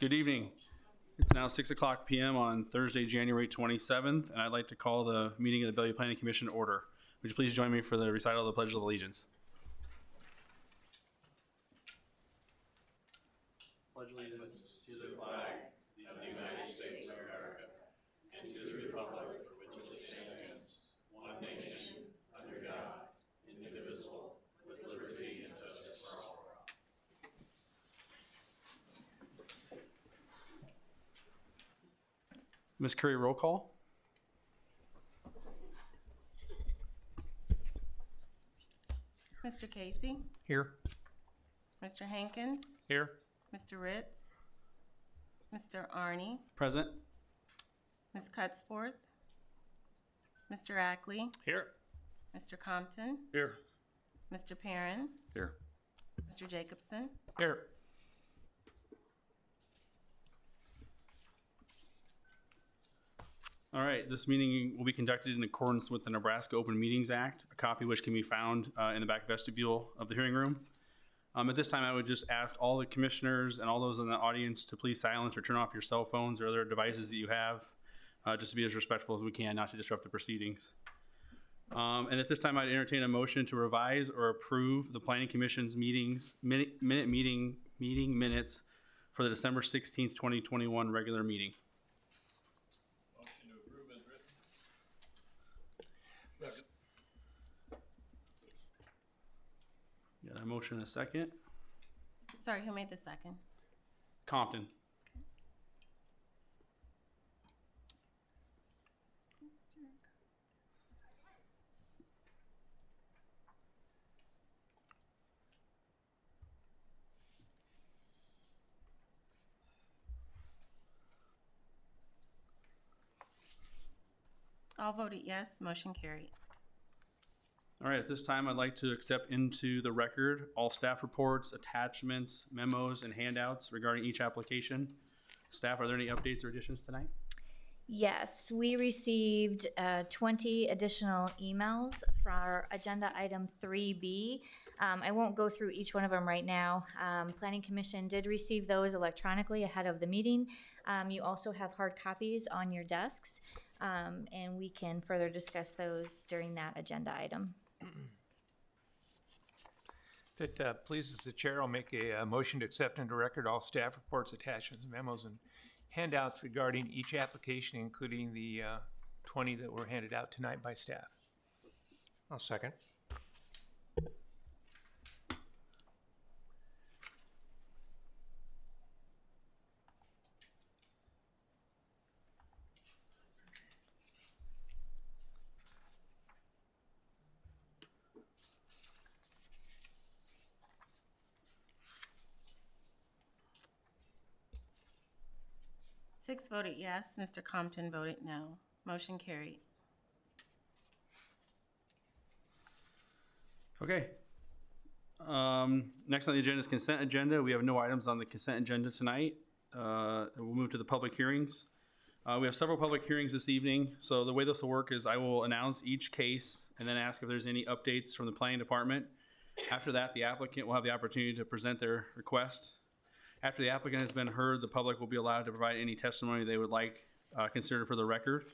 Good evening. It's now 6:00 p.m. on Thursday, January 27th, and I'd like to call the meeting of the Bellevue Planning Commission to order. Would you please join me for the recital of the Pledge of Allegiance? Pledge allegiance to the flag of the United States of America and to the republic for which it stands, one nation, under God, indivisible, with liberty and justice for all. Ms. Curry, roll call. Mr. Casey? Here. Mr. Hankins? Here. Mr. Ritz? Mr. Arney? Present. Ms. Cutsforth? Mr. Ackley? Here. Mr. Compton? Here. Mr. Perrin? Here. Mr. Jacobson? Here. All right, this meeting will be conducted in accordance with the Nebraska Open Meetings Act, a copy which can be found in the back vestibule of the hearing room. At this time, I would just ask all the commissioners and all those in the audience to please silence or turn off your cell phones or other devices that you have, just to be as respectful as we can, not to disrupt the proceedings. And at this time, I'd entertain a motion to revise or approve the Planning Commission's meeting minutes for the December 16th, 2021 regular meeting. Motion to approve as written. Second. Got a motion and a second. Sorry, who made the second? Compton. All voted yes, motion carried. All right, at this time, I'd like to accept into the record all staff reports, attachments, memos, and handouts regarding each application. Staff, are there any updates or additions tonight? Yes, we received 20 additional emails for our agenda item 3B. I won't go through each one of them right now. Planning Commission did receive those electronically ahead of the meeting. You also have hard copies on your desks, and we can further discuss those during that agenda item. If it pleases the chair, I'll make a motion to accept into record all staff reports, attachments, memos, and handouts regarding each application, including the 20 that were handed out tonight by staff. I'll second. Six voted yes, Mr. Compton voted no. Motion carried. Okay. Next on the agenda is consent agenda. We have no items on the consent agenda tonight. We'll move to the public hearings. We have several public hearings this evening. So the way this will work is I will announce each case and then ask if there's any updates from the planning department. After that, the applicant will have the opportunity to present their request. After the applicant has been heard, the public will be allowed to provide any testimony they would like considered for the record.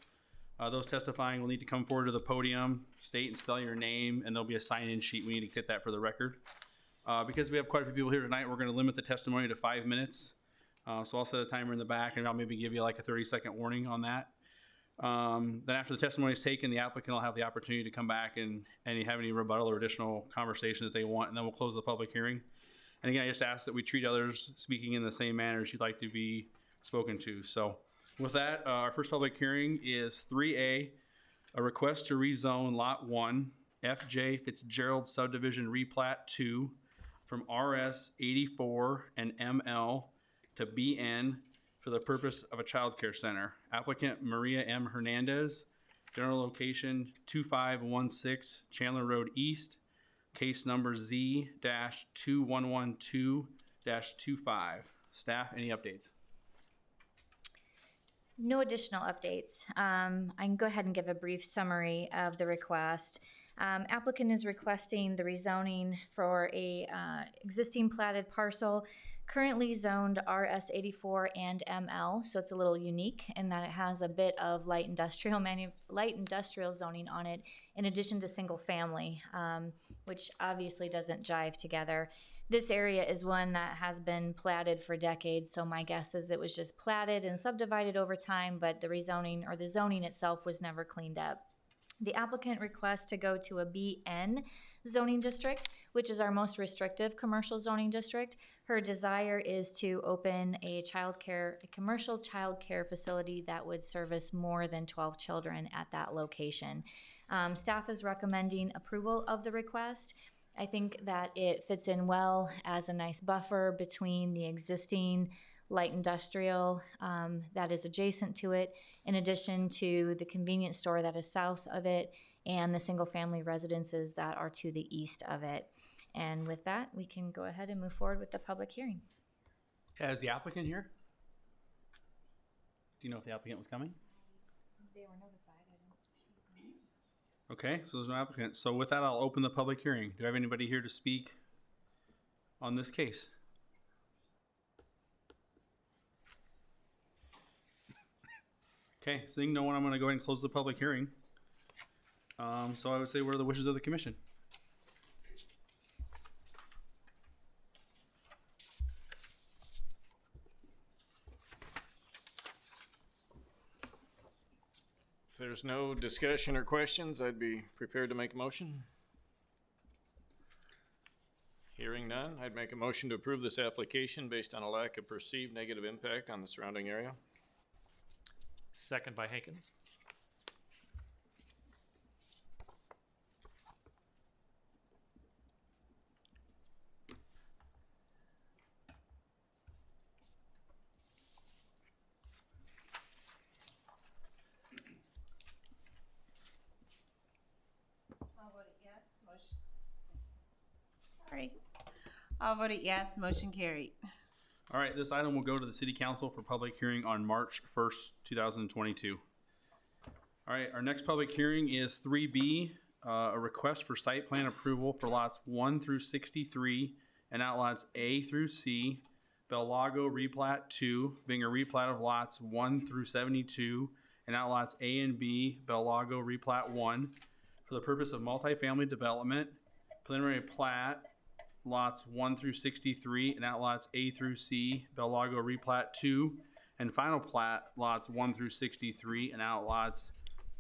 Those testifying will need to come forward to the podium, state and spell your name, and there'll be a sign-in sheet. We need to get that for the record. Because we have quite a few people here tonight, we're going to limit the testimony to 5 minutes. So I'll set a timer in the back, and I'll maybe give you like a 30-second warning on that. Then after the testimony is taken, the applicant will have the opportunity to come back and have any rebuttal or additional conversation that they want, and then we'll close the public hearing. And again, I just ask that we treat others speaking in the same manner as you'd like to be spoken to. So with that, our first public hearing is 3A, a request to rezone Lot 1, FJ Fitzgerald Subdivision Replat 2 from RS 84 and ML to BN for the purpose of a child care center. Applicant Maria M. Hernandez, general location 2516 Chandler Road East, case number Z-2112-25. Staff, any updates? No additional updates. I can go ahead and give a brief summary of the request. Applicant is requesting the rezoning for a existing platted parcel currently zoned RS 84 and ML, so it's a little unique in that it has a bit of light industrial zoning on it, in addition to single family, which obviously doesn't jive together. This area is one that has been platted for decades, so my guess is it was just platted and subdivided over time, but the rezoning or the zoning itself was never cleaned up. The applicant requests to go to a BN zoning district, which is our most restrictive commercial zoning district. Her desire is to open a commercial childcare facility that would service more than 12 children at that location. Staff is recommending approval of the request. I think that it fits in well as a nice buffer between the existing light industrial that is adjacent to it, in addition to the convenience store that is south of it and the single-family residences that are to the east of it. And with that, we can go ahead and move forward with the public hearing. Is the applicant here? Do you know if the applicant was coming? They were notified. Okay, so there's no applicant. So with that, I'll open the public hearing. Do I have anybody here to speak on this case? Okay, seeing no one, I'm going to go ahead and close the public hearing. So I would say, what are the wishes of the commission? If there's no discussion or questions, I'd be prepared to make a motion. Hearing none, I'd make a motion to approve this application based on a lack of perceived negative impact on the surrounding area. Second by Hankins. All voted yes, motion carried. All right, this item will go to the City Council for public hearing on March 1st, 2022. All right, our next public hearing is 3B, a request for site plan approval for lots 1 through 63 and outlots A through C, Bellago replat 2, being a replat of lots 1 through 72 and outlots A and B, Bellago replat 1, for the purpose of multifamily development, preliminary plat, lots 1 through 63 and outlots A through C, Bellago replat 2, and final plat, lots 1 through 63 and outlots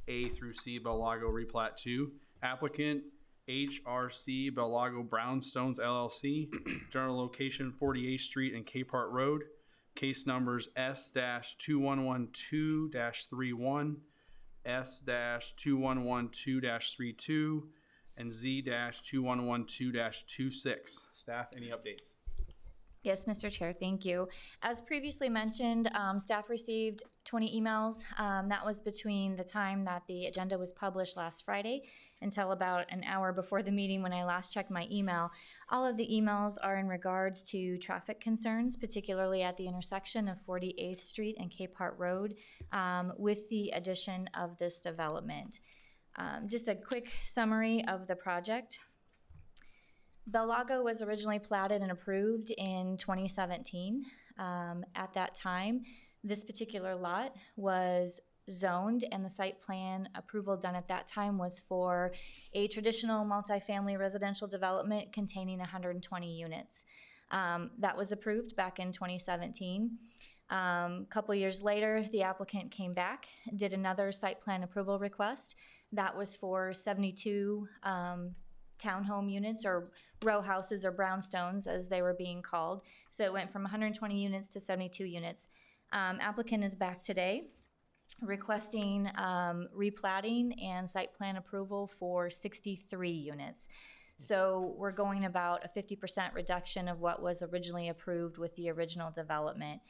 A through C, Bellago replat 2. Applicant HRC Bellago Brownstones LLC, general location 48th Street and Capehart Road. Case numbers S-2112-31, S-2112-32, and Z-2112-26. Staff, any updates? Yes, Mr. Chair, thank you. As previously mentioned, staff received 20 emails. That was between the time that the agenda was published last Friday until about an hour before the meeting when I last checked my email. All of the emails are in regards to traffic concerns, particularly at the intersection of 48th Street and Capehart Road, with the addition of this development. Just a quick summary of the project. Bellago was originally platted and approved in 2017. At that time, this particular lot was zoned, and the site plan approval done at that time was for a traditional multifamily residential development containing 120 units. That was approved back in 2017. Couple years later, the applicant came back, did another site plan approval request. That was for 72 townhome units, or row houses, or brownstones as they were being called. So it went from 120 units to 72 units. Applicant is back today requesting replatting and site plan approval for 63 units. So we're going about a 50% reduction of what was originally approved with the original development.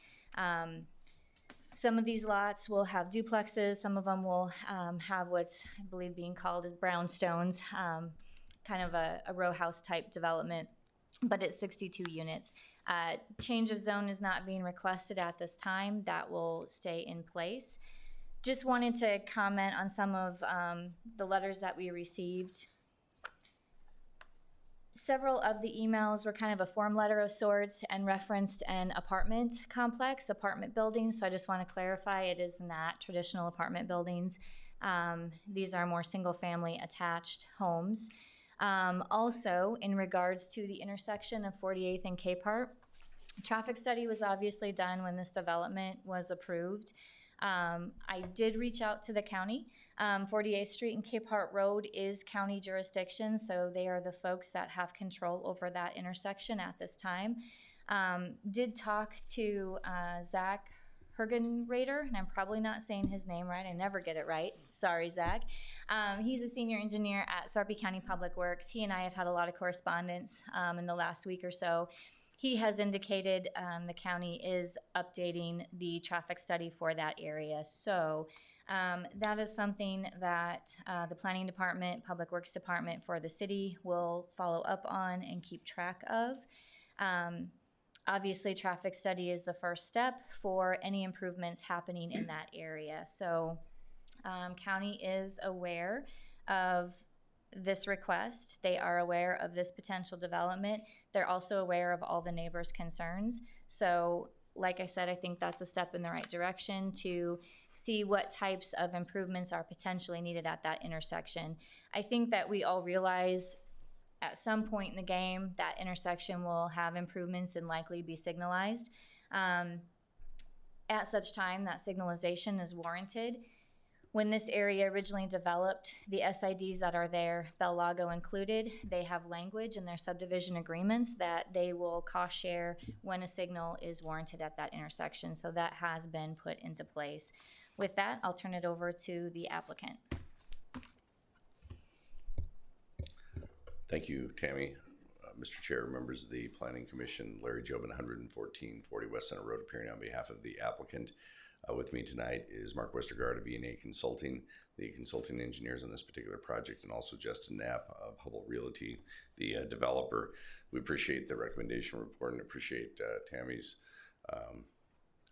Some of these lots will have duplexes, some of them will have what's, I believe, being called as brownstones, kind of a row house type development, but it's 62 units. Change of zone is not being requested at this time. That will stay in place. Just wanted to comment on some of the letters that we received. Several of the emails were kind of a form letter of sorts and referenced an apartment complex, apartment buildings. So I just want to clarify, it is not traditional apartment buildings. These are more single-family attached homes. Also, in regards to the intersection of 48th and Capehart, traffic study was obviously done when this development was approved. I did reach out to the county. 48th Street and Capehart Road is county jurisdiction, so they are the folks that have control over that intersection at this time. Did talk to Zach Hergenrader, and I'm probably not saying his name right. I never get it right. Sorry, Zach. He's a senior engineer at Sarpy County Public Works. He and I have had a lot of correspondence in the last week or so. He has indicated the county is updating the traffic study for that area. So that is something that the Planning Department, Public Works Department for the city will follow up on and keep track of. Obviously, traffic study is the first step for any improvements happening in that area. So county is aware of this request. They are aware of this potential development. They're also aware of all the neighbors' concerns. So like I said, I think that's a step in the right direction to see what types of improvements are potentially needed at that intersection. I think that we all realize at some point in the game that intersection will have improvements and likely be signalized. At such time that signalization is warranted. When this area originally developed, the SIDs that are there, Bell Lago included, they have language in their subdivision agreements that they will cost share when a signal is warranted at that intersection. So that has been put into place. With that, I'll turn it over to the applicant. Thank you, Tammy. Mr. Chair, members of the Planning Commission, Larry Jobin, 114 40 West Center Road, appearing on behalf of the applicant. With me tonight is Mark Westergaard of E&A Consulting, the consulting engineers on this particular project, and also Justin Knapp of Hubble Realty, the developer. We appreciate the recommendation report and appreciate Tammy's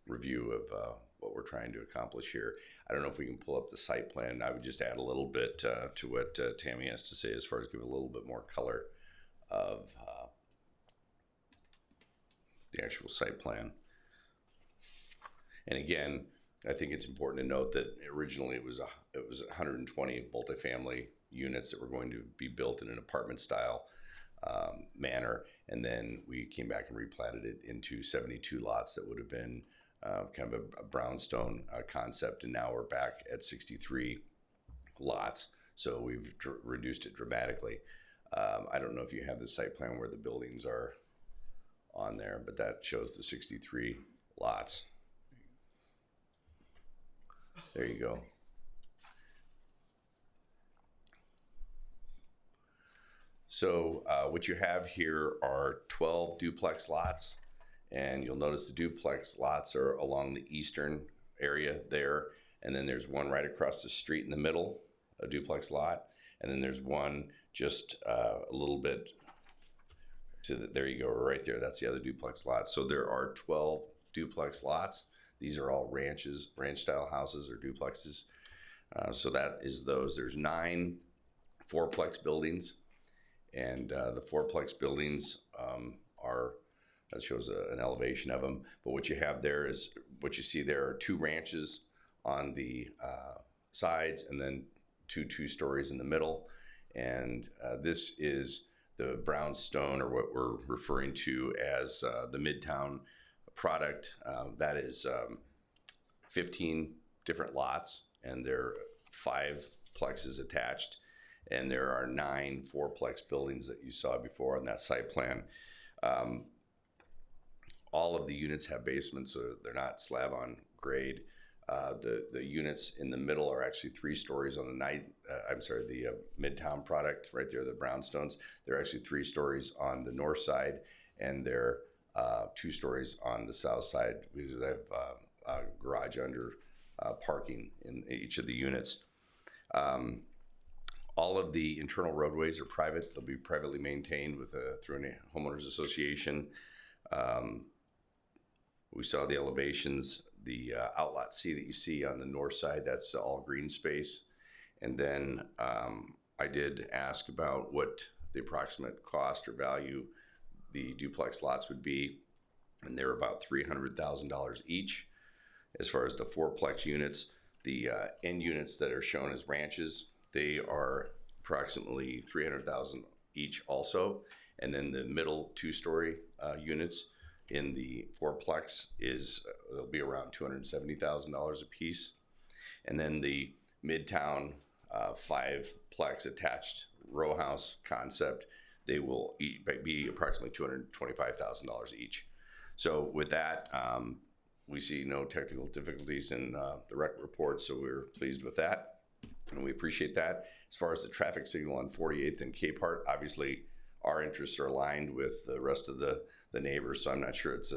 review of what we're trying to accomplish here. I don't know if we can pull up the site plan. I would just add a little bit to what Tammy has to say as far as give a little bit more color of the actual site plan. And again, I think it's important to note that originally it was 120 multifamily units that were going to be built in an apartment style manner, and then we came back and replatted it into 72 lots that would have been kind of a brownstone concept, and now we're back at 63 lots. So we've reduced it dramatically. I don't know if you have the site plan where the buildings are on there, but that shows the 63 lots. There you go. So what you have here are 12 duplex lots, and you'll notice the duplex lots are along the eastern area there, and then there's one right across the street in the middle, a duplex lot, and then there's one just a little bit to the, there you go, right there, that's the other duplex lot. So there are 12 duplex lots. These are all ranches, ranch style houses or duplexes. So that is those. There's 9 fourplex buildings, and the fourplex buildings that shows an elevation of them. But what you have there is, what you see there are 2 ranches on the sides, and then 2 stories in the middle. And this is the brownstone, or what we're referring to as the Midtown product. That is 15 different lots, and there are 5 plexes attached, and there are 9 fourplex buildings that you saw before on that site plan. All of the units have basements, so they're not slab on grade. The units in the middle are actually 3 stories on the Midtown product right there, the brownstones. They're actually 3 stories on the north side, and they're 2 stories on the south side, because they have a garage under parking in each of the units. All of the internal roadways are private. They'll be privately maintained through a homeowners association. We saw the elevations, the outlot C that you see on the north side, that's all green space. And then I did ask about what the approximate cost or value the duplex lots would be, and they're about $300,000 each. As far as the fourplex units, the end units that are shown as ranches, they are approximately $300,000 each also, and then the middle two-story units in the fourplex they'll be around $270,000 a piece, and then the Midtown fiveplex attached row house concept, they will be approximately $225,000 each. So with that, we see no technical difficulties in the record report, so we're pleased with that, and we appreciate that. As far as the traffic signal on 48th and Capehart, obviously our interests are aligned with the rest of the neighbors, so I'm not sure it's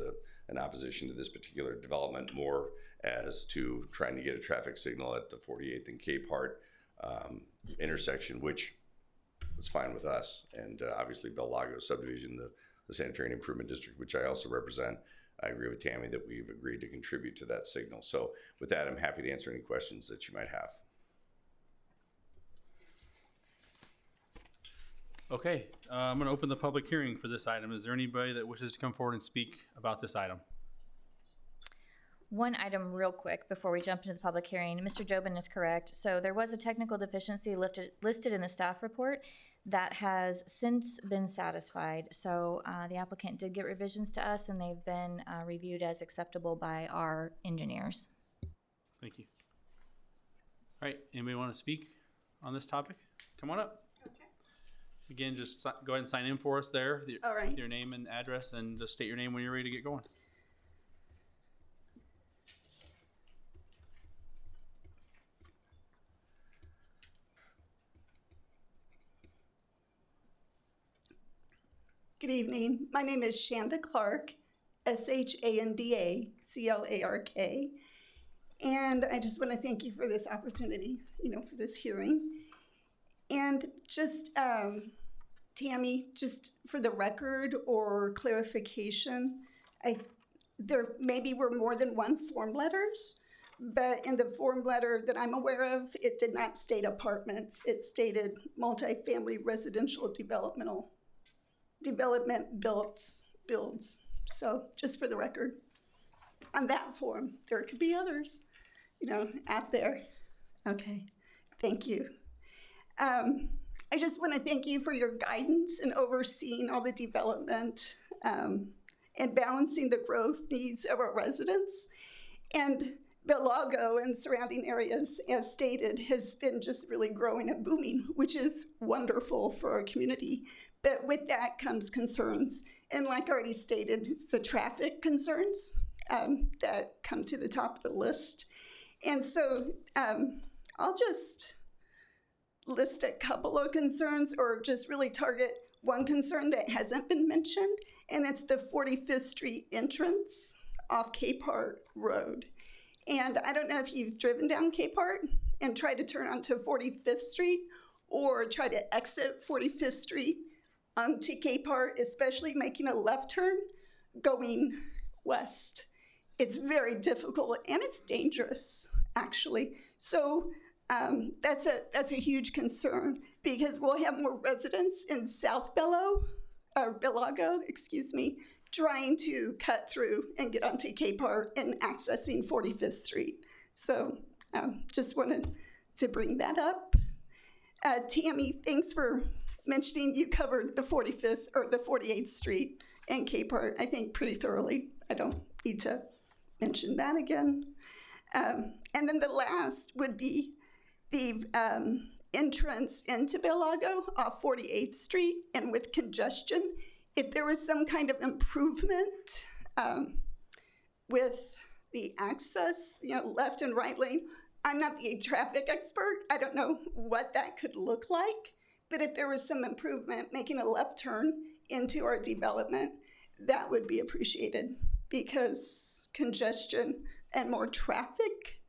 an opposition to this particular development, more as to trying to get a traffic signal at the 48th and Capehart intersection, which is fine with us. And obviously Bellevue subdivision, the Sanitary and Improvement District, which I also represent, I agree with Tammy that we've agreed to contribute to that signal. So with that, I'm happy to answer any questions that you might have. Okay, I'm going to open the public hearing for this item. Is there anybody that wishes to come forward and speak about this item? One item real quick before we jump into the public hearing. Mr. Jobin is correct. So there was a technical deficiency listed in the staff report that has since been satisfied. So the applicant did get revisions to us, and they've been reviewed as acceptable by our engineers. Thank you. All right, anybody want to speak on this topic? Come on up. Okay. Again, just go ahead and sign in for us there. All right. With your name and address, and just state your name when you're ready to get going. Good evening. My name is Shanda Clark, SHANDA-CLARK. And I just want to thank you for this opportunity, for this hearing. And just, Tammy, just for the record or clarification, there maybe were more than one form letters, but in the form letter that I'm aware of, it did not state apartments. It stated multifamily residential development builds. So just for the record, on that form, there could be others, out there. Okay, thank you. I just want to thank you for your guidance in overseeing all the development and balancing the growth needs of our residents. And Bellevue and surrounding areas, as stated, has been just really growing and booming, which is wonderful for our community. But with that comes concerns. And like I already stated, it's the traffic concerns that come to the top of the list. And so I'll just list a couple of concerns, or just really target one concern that hasn't been mentioned, and it's the 45th Street entrance off Capehart Road. And I don't know if you've driven down Capehart and tried to turn onto 45th Street, or try to exit 45th Street onto Capehart, especially making a left turn going west. It's very difficult, and it's dangerous, actually. So that's a huge concern, because we'll have more residents in South Bellevue, trying to cut through and get onto Capehart and accessing 45th Street. So just wanted to bring that up. Tammy, thanks for mentioning you covered the 45th or the 48th Street and Capehart, I think, pretty thoroughly. I don't need to mention that again. And then the last would be the entrance into Bellevue off 48th Street, and with congestion, if there was some kind of improvement with the access, left and right lane. I'm not the traffic expert. I don't know what that could look like, but if there was some improvement, making a left turn into our development, that would be appreciated, because congestion and more traffic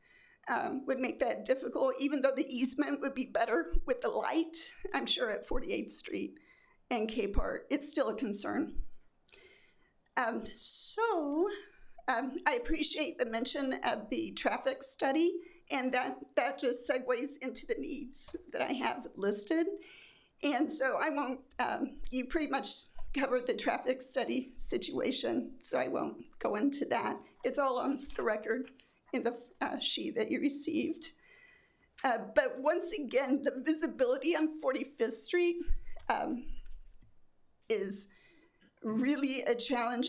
would make that difficult, even though the easement would be better with the light, I'm sure at 48th Street and Capehart, it's still a concern. I appreciate the mention of the traffic study, and that just segues into the needs that I have listed. And so I won't, you pretty much covered the traffic study situation, so I won't go into that. It's all on the record in the sheet that you received. But once again, the visibility on 45th Street is really a challenge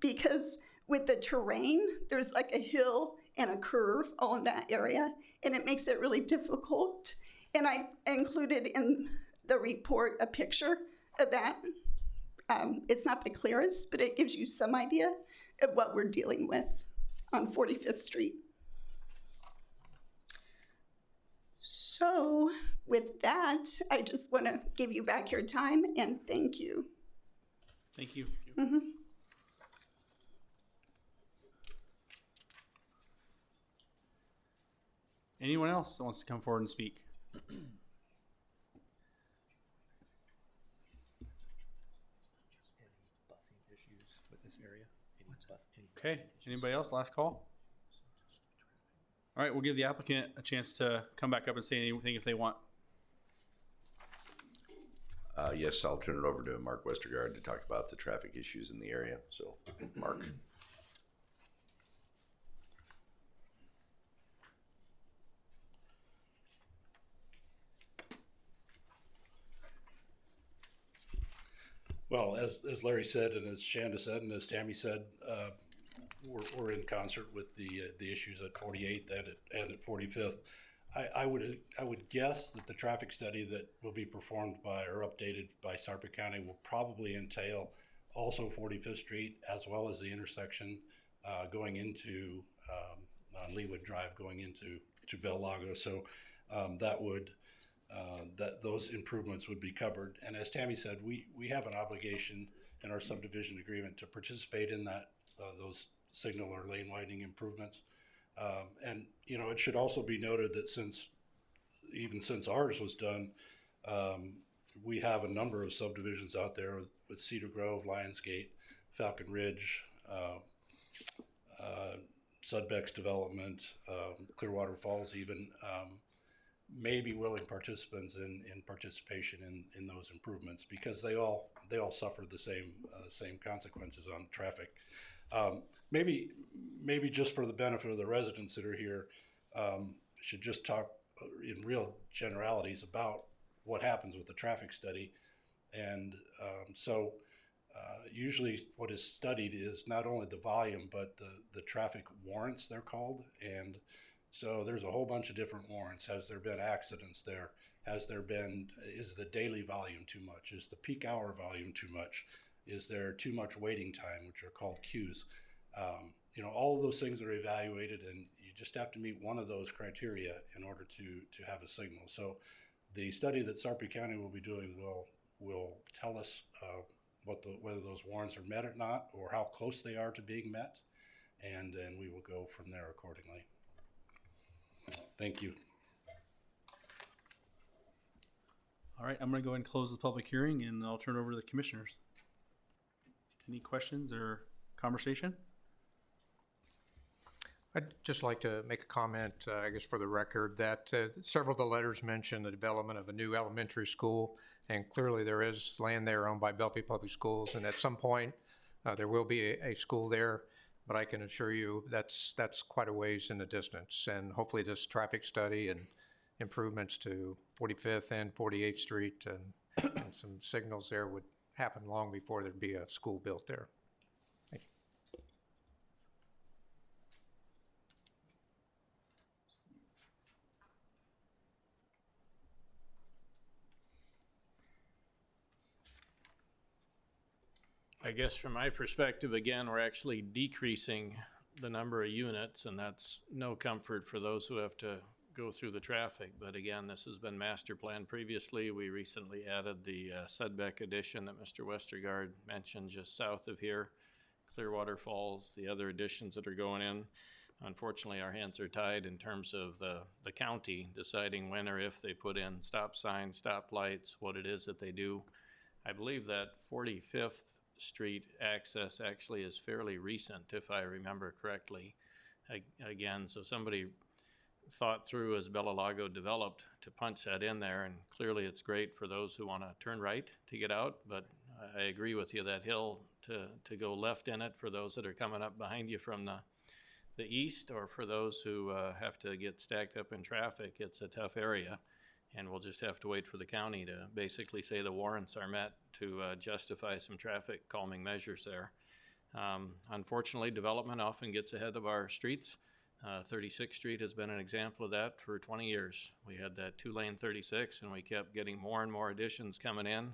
because with the terrain, there's like a hill and a curve all in that area, and it makes it really difficult. And I included in the report a picture of that. It's not the clearest, but it gives you some idea of what we're dealing with on 45th Street. So with that, I just want to give you back your time and thank you. Thank you. Mm-hmm. Anyone else that wants to come forward and speak? Okay, anybody else? Last call? All right, we'll give the applicant a chance to come back up and say anything if they want. Yes, I'll turn it over to Mark Westergaard to talk about the traffic issues in the area. So, Mark. Well, as Larry said, and as Shanda said, and as Tammy said, we're in concert with the issues at 48th and at 45th. I would guess that the traffic study that will be performed by or updated by Sarpy County will probably entail also 45th Street as well as the intersection going into on Leawood Drive going into Bell Lago. So that those improvements would be covered. And as Tammy said, we have an obligation in our subdivision agreement to participate in that those signal or lane widening improvements. And it should also be noted that since ours was done, we have a number of subdivisions out there with Cedar Grove, Lionsgate, Falcon Ridge, Sudbeck's development, Clearwater Falls even, may be willing participants in participation in those improvements because they all suffer the same consequences on traffic. Maybe just for the benefit of the residents that are here, should just talk in real generalities about what happens with the traffic study. And usually what is studied is not only the volume, but the traffic warrants, they're called. And so there's a whole bunch of different warrants. Has there been accidents there? Is the daily volume too much? Is the peak hour volume too much? Is there too much waiting time, which are called queues? All of those things are evaluated, and you just have to meet one of those criteria in order to have a signal. So the study that Sarpy County will be doing will tell us whether those warrants are met or not, or how close they are to being met, and then we will go from there accordingly. Thank you. All right, I'm going to go ahead and close the public hearing, and I'll turn it over to the commissioners. Any questions or conversation? I'd just like to make a comment, I guess for the record, that several of the letters mention the development of a new elementary school, and clearly there is land there owned by Bellevue Public Schools, and at some point there will be a school there, but I can assure you that's quite a ways in the distance, and hopefully this traffic study and improvements to 45th and 48th Street and some signals there would happen long before there'd be a school built there. Thank you. I guess from my perspective, again, we're actually decreasing the number of units, and that's no comfort for those who have to go through the traffic. But again, this has been master planned previously. We recently added the Sudbeck addition that Mr. Westergaard mentioned just south of here, Clearwater Falls, the other additions that are going in. Unfortunately, our hands are tied in terms of the county deciding when or if they put in stop signs, stop lights, what it is that they do. I believe that 45th Street access actually is fairly recent, if I remember correctly. Again, so somebody thought through as Bellelago developed to punch that in there. And clearly it's great for those who want to turn right to get out. But I agree with you, that hill to go left in it for those that are coming up behind you from the east, or for those who have to get stacked up in traffic, it's a tough area. And we'll just have to wait for the county to basically say the warrants are met to justify some traffic calming measures there. Unfortunately, development often gets ahead of our streets. 36th Street has been an example of that for 20 years. We had that 2-lane 36, and we kept getting more and more additions coming in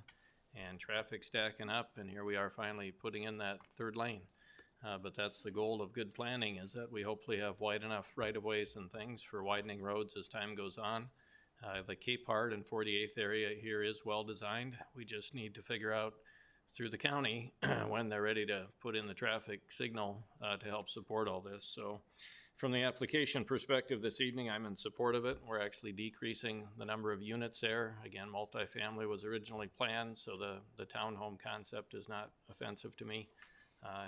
and traffic stacking up, and here we are finally putting in that 3rd lane. But that's the goal of good planning, is that we hopefully have wide enough right-of-ways and things for widening roads as time goes on. The Capehart and 48th area here is well designed. We just need to figure out through the county when they're ready to put in the traffic signal to help support all this. So from the application perspective this evening, I'm in support of it. We're actually decreasing the number of units there. Again, multifamily was originally planned, so the townhome concept is not offensive to me.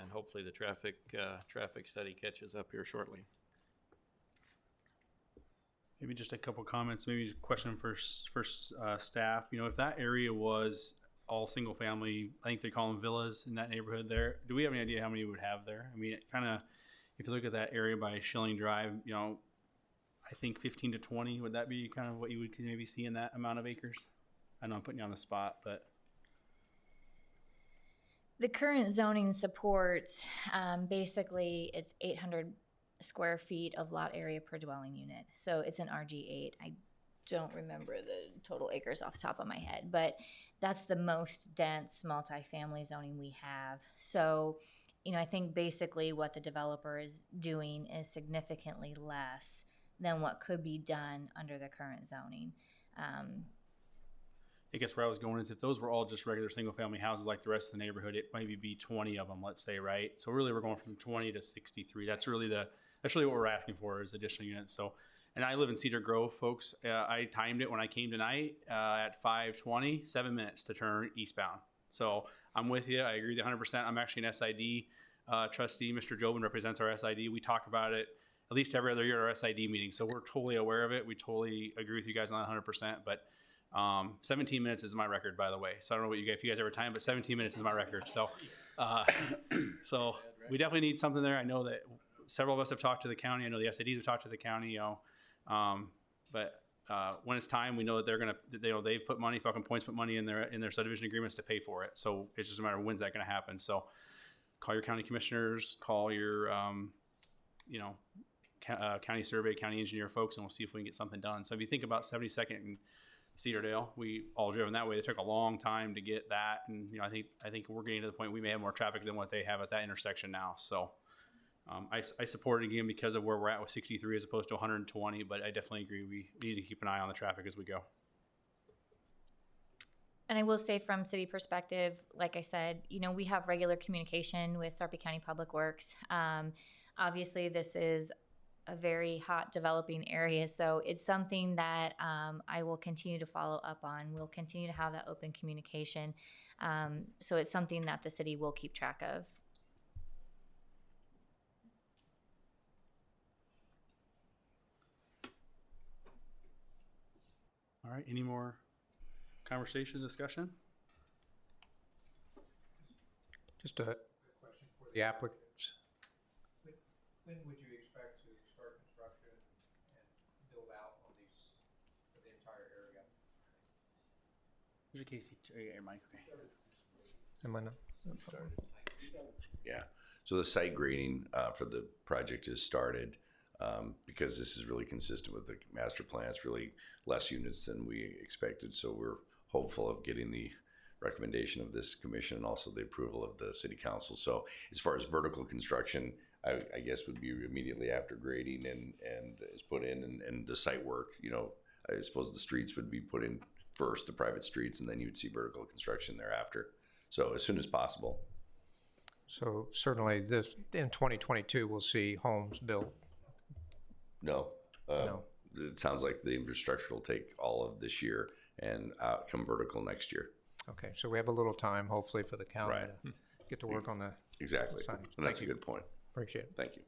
And hopefully the traffic study catches up here shortly. Maybe just a couple comments, maybe a question for staff. You know, if that area was all single family, I think they call them villas in that neighborhood there, do we have any idea how many we would have there? I mean, it kind of, if you look at that area by Schilling Drive, you know, I think 15 to 20, would that be kind of what you would maybe see in that amount of acres? I know I'm putting you on the spot, but. The current zoning supports, basically it's 800 square feet of lot area per dwelling unit. So it's an RG8. I don't remember the total acres off the top of my head, but that's the most dense multifamily zoning we have. So, you know, I think basically what the developer is doing is significantly less than what could be done under the current zoning. I guess where I was going is if those were all just regular single family houses like the rest of the neighborhood, it maybe be 20 of them, let's say, right? So really we're going from 20 to 63. That's really what we're asking for is additional units. So, and I live in Cedar Grove, folks. I timed it when I came tonight at 5:20, 7 minutes to turn eastbound. So I'm with you. I agree with you 100%. I'm actually an SID trustee. Mr. Jobin represents our SID. We talk about it at least every other year at our SID meeting. So we're totally aware of it. We totally agree with you guys on that 100%. But 17 minutes is my record, by the way. So I don't know what if you guys ever time, but 17 minutes is my record. So, so we definitely need something there. I know that several of us have talked to the county. I know the SIDs have talked to the county, you know, but when it's time, we know that they've put money, Falcon Point's put money in their subdivision agreements to pay for it. So it's just a matter of when's that going to happen. So call your county commissioners, call your, you know, county survey, county engineer folks, and we'll see if we can get something done. So if you think about 72nd and Cedardale, we all driven that way. It took a long time to get that, and you know, I think we're getting to the point we may have more traffic than what they have at that intersection now. So I support it again because of where we're at with 63 as opposed to 120. But I definitely agree we need to keep an eye on the traffic as we go. And I will say from city perspective, like I said, you know, we have regular communication with Sarpy County Public Works. Obviously, this is a very hot developing area, so it's something that I will continue to follow up on. We'll continue to have that open communication. So it's something that the city will keep track of. All right, any more conversation, discussion? Just a question for the applicants. When would you expect to start construction and build out on these, for the entire area? There's a Casey, Mike, okay. Am I not? Yeah. So the site grading for the project is started because this is really consistent with the master plan. It's really less units than we expected. So we're hopeful of getting the recommendation of this commission and also the approval of the city council. So as far as vertical construction, I guess would be immediately after grading and is put in and the site work, you know, I suppose the streets would be put in first, the private streets, and then you'd see vertical construction thereafter. So as soon as possible. So certainly this, in 2022, we'll see homes built. No. No. It sounds like the infrastructure will take all of this year and come vertical next year. Okay, so we have a little time, hopefully, for the county Right. to get to work on the Exactly. signage. And that's Thank a you. good point. Appreciate it. Thank you.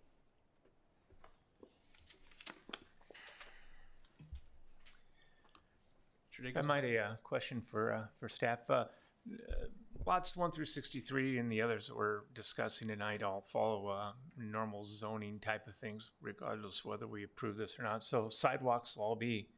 Mr. I Jacobs? might a question for staff. Lots 1 through 63 and the others that we're discussing tonight all follow normal zoning type of things, regardless whether we approve this or not. So sidewalks will all be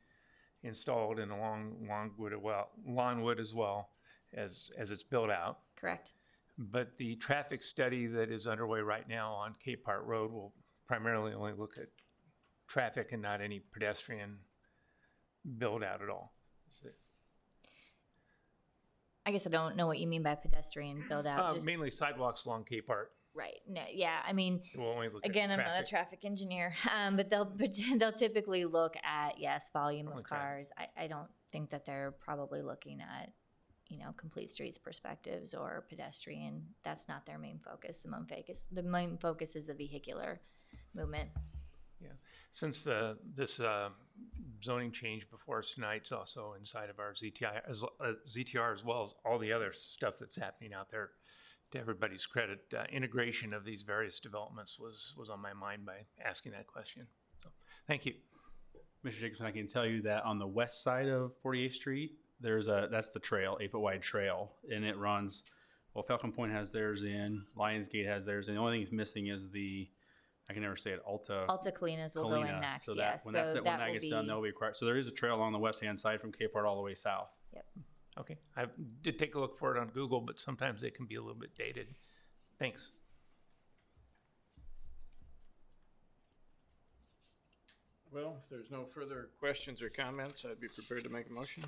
installed in along Lawnwood as well as it's built out. Correct. But the traffic study that is underway right now on Cape Part Road will primarily only look at traffic and not any pedestrian build out at all. Is it- I guess I don't know what you mean by pedestrian build out. Just, mainly sidewalks along Cape Part. right. No, yeah. I mean, It will only look again, at I'm not a traffic. traffic engineer, but they'll typically look at, yes, volume of Okay. cars. I don't think that they're probably looking at, complete streets perspectives or pedestrian. That's not their main focus. The main focus is the vehicular movement. Yeah, since this zoning change before us tonight is also inside of our ZTR as well as all the other stuff that's happening out there. To everybody's credit, integration of these various developments was on my mind by asking that question. So, thank you. Mr. Jacobson, I can tell you that on the west side of 48th Street, that's the trail, 8-foot wide trail, and it runs, well, Falcon Point has theirs in, Lionsgate has theirs in. The only thing it's missing is I can never say it, Alta Colinas will go in Colina. next, So yes. when that gets done, they'll be required. So there is a trail along the west-hand side from Cape Part all the way south. Yep. Okay, I did take a look for it on Google, but sometimes they can be a little bit dated. Thanks. Well, if there's no further questions or comments, I'd be prepared to make a motion.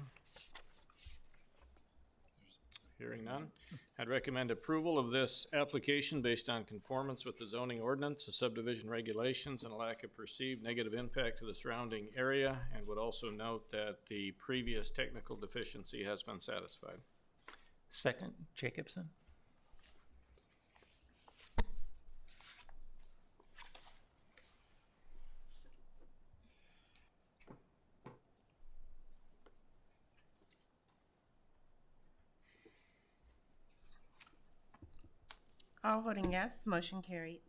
Hearing none, I'd recommend approval of this application based on conformance with the zoning ordinance, the subdivision regulations, and a lack of perceived negative impact to the surrounding area, and would also note that the previous technical deficiency has been satisfied. Second, Jacobson. All voting yes, motion carried.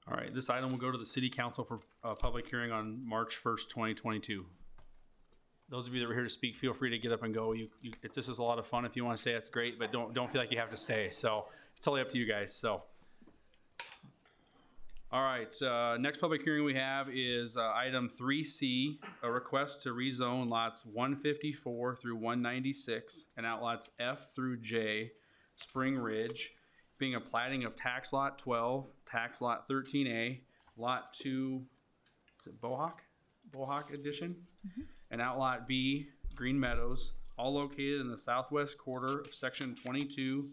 All right, this item will go to the city council for a public hearing on March 1st, 2022. Those of you that were here to speak, feel free to get up and go. If this is a lot of fun, if you want to stay, that's great, but don't feel like you have to stay. So it's totally up to you guys, so. All right, next public hearing we have is item 3C, a request to rezone lots 154 through 196 and outlots F through J, Spring Ridge, being a platting of tax lot 12, tax lot 13A, lot 2, is it Bohock addition? And outlot B, Green Meadows, all located in the southwest quarter of section 22,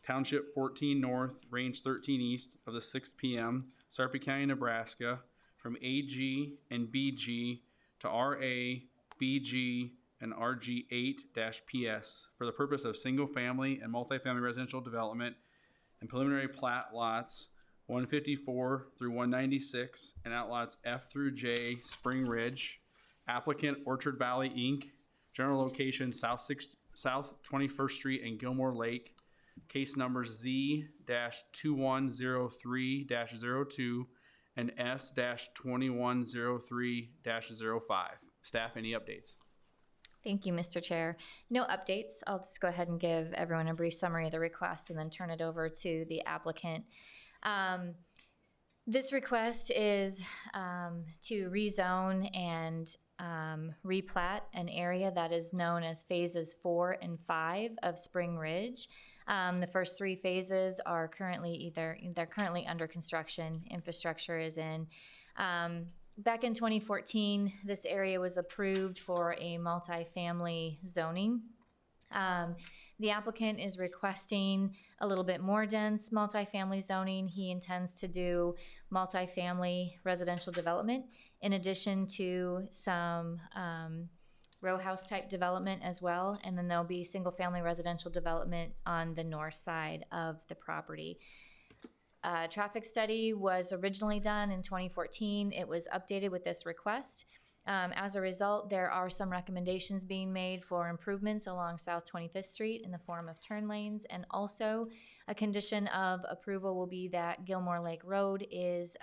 township 14 north, range 13 east of the 6th PM, Sarpy County, Nebraska, from AG and BG to RA, BG, and RG8-PS for the purpose of single family and multifamily residential development and preliminary plat lots 154 through 196 and outlots F through J, Spring Ridge. Applicant Orchard Valley Inc. General location South 21st Street and Gilmore Lake. Case numbers Z-2103-02 and S-2103-05. Staff, any updates? Thank you, Mr. Chair. No updates. I'll just go ahead and give everyone a brief summary of the request and then turn it over to the applicant. This request is to rezone and replat an area that is known as phases 4 and 5 of Spring Ridge. The first 3 phases are currently they're currently under construction. Infrastructure is in. Back in 2014, this area was approved for a multifamily zoning. The applicant is requesting a little bit more dense multifamily zoning. He intends to do multifamily residential development in addition to some row house type development as well. And then there'll be single family residential development on the north side of the property. Traffic study was originally done in 2014. It was updated with this request. As a result, there are some recommendations being made for improvements along South 25th Street in the form of turn lanes, and also a condition of approval will be that Gilmore Lake Road is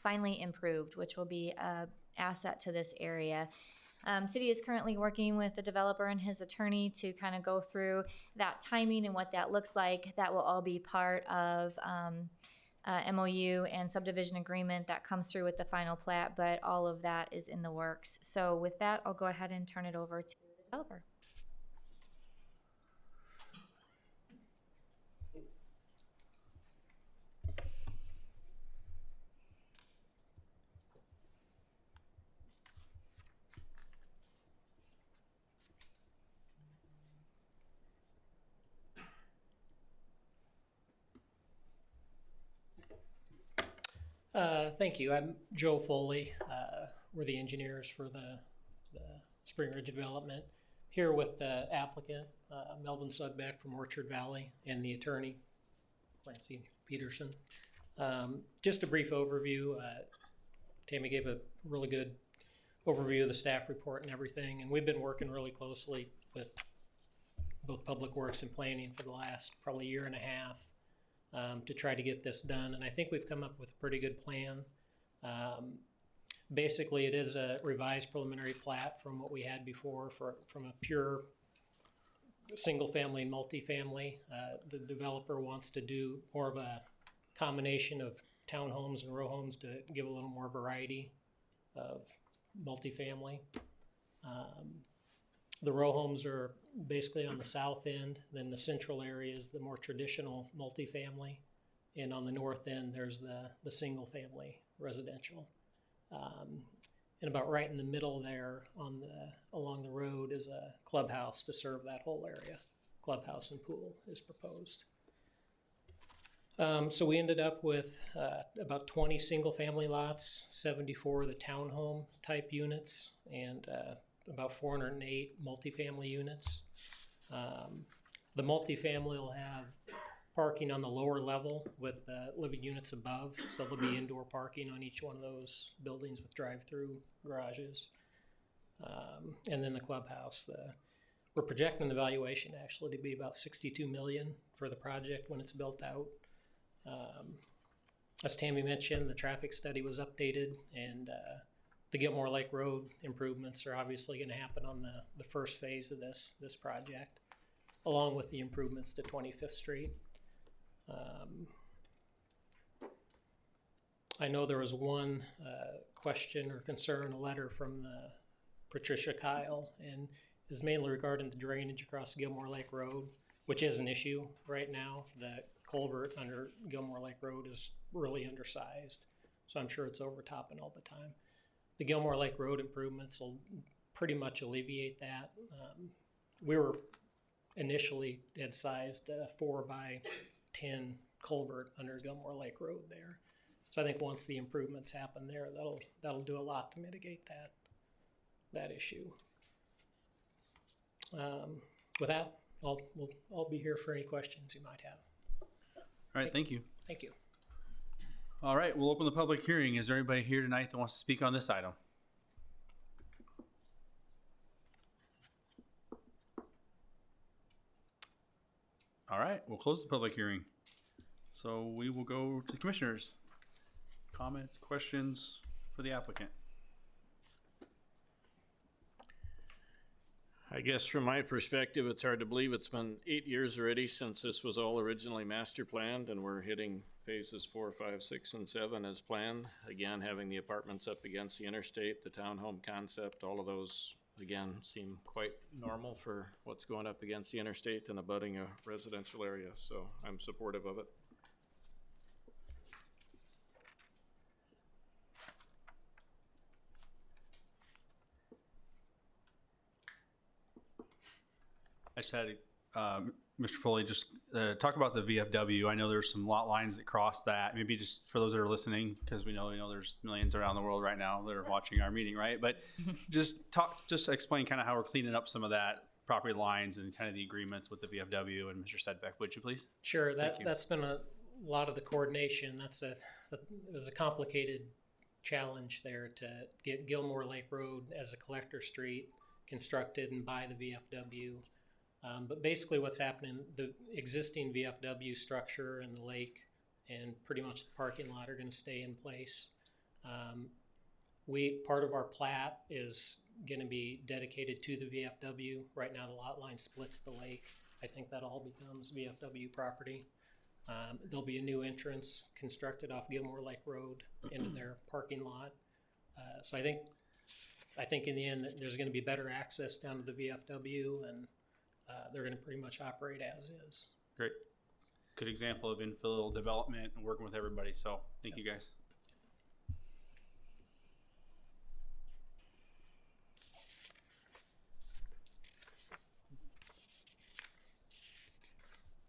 finally improved, which will be an asset to this area. City is currently working with the developer and his attorney to kind of go through that timing and what that looks like. That will all be part of MOU and subdivision agreement that comes through with the final plat, but all of that is in the works. So with that, I'll go ahead and turn it over to the developer. Thank you. I'm Joe Foley. We're the engineers for the Spring Ridge development. Here with the applicant, Melvin Sudbeck from Orchard Valley, and the attorney, Clancy Peterson. Just a brief overview. Tammy gave a really good overview of the staff report and everything, and we've been working really closely with both Public Works and Planning for the last probably year and a half. To try to get this done, and I think we've come up with a pretty good plan. Basically, it is a revised preliminary plat from what we had before from a pure single-family and multifamily. The developer wants to do more of a combination of townhomes and row homes to give a little more variety of multifamily. The row homes are basically on the south end, then the central area is the more traditional multifamily, and on the north end there's the single family residential. And about right in the middle there along the road is a clubhouse to serve that whole area. Clubhouse and pool is proposed. So we ended up with about 20 single family lots, 74 of the townhome type units, and about 408 multifamily units. The multifamily will have parking on the lower level with living units above, so there'll be indoor parking on each one of those buildings with drive-through garages. And then the clubhouse. We're projecting the valuation actually to be about $62 million for the project when it's built out. As Tammy mentioned, the traffic study was updated, and the Gilmore Lake Road improvements are obviously going to happen on the first phase of this project, along with the improvements to 25th Street. I know there was one question or concern, a letter from Patricia Kyle, and is mainly regarding the drainage across Gilmore Lake Road, which is an issue right now. The culvert under Gilmore Lake Road is really undersized, so I'm sure it's overtopping all the time. The Gilmore Lake Road improvements will pretty much alleviate that. We were initially had sized a 4x10 culvert under Gilmore Lake Road there. So I think once the improvements happen there, that'll do a lot to mitigate that issue. With that, I'll be here for any questions you might have. All right, thank you. Thank you. All right, we'll open the public hearing. Is there anybody here tonight that wants to speak on this item? All right, we'll close the public hearing. So we will go to commissioners. Comments, questions for the applicant? I guess from my perspective, it's hard to believe it's been 8 years already since this was all originally master planned, and we're hitting phases 4, 5, 6, and 7 as planned. Again, having the apartments up against the interstate, the townhome concept, all of those, again, seem quite normal for what's going up against the interstate and abutting a residential area, so I'm supportive of it. I just had Mr. Foley just talk about the VFW. I know there's some lot lines that cross that. Maybe just for those that are listening, because we know there's millions around the world right now that are watching our meeting, right? But just explain kind of how we're cleaning up some of that property lines and kind of the agreements with the VFW and Mr. Sedbeck, would you please? Sure. That's been a lot of the coordination. It was a complicated challenge there to get Gilmore Lake Road as a collector street constructed and by the VFW. But basically what's happening, the existing VFW structure and the lake and pretty much the parking lot are going to stay in place. Part of our plat is going to be dedicated to the VFW. Right now, the lot line splits the lake. I think that all becomes VFW property. There'll be a new entrance constructed off Gilmore Lake Road into their parking lot. So I think in the end that there's going to be better access down to the VFW, and they're going to pretty much operate as is. Great. Good example of infill development and working with everybody. So thank you guys.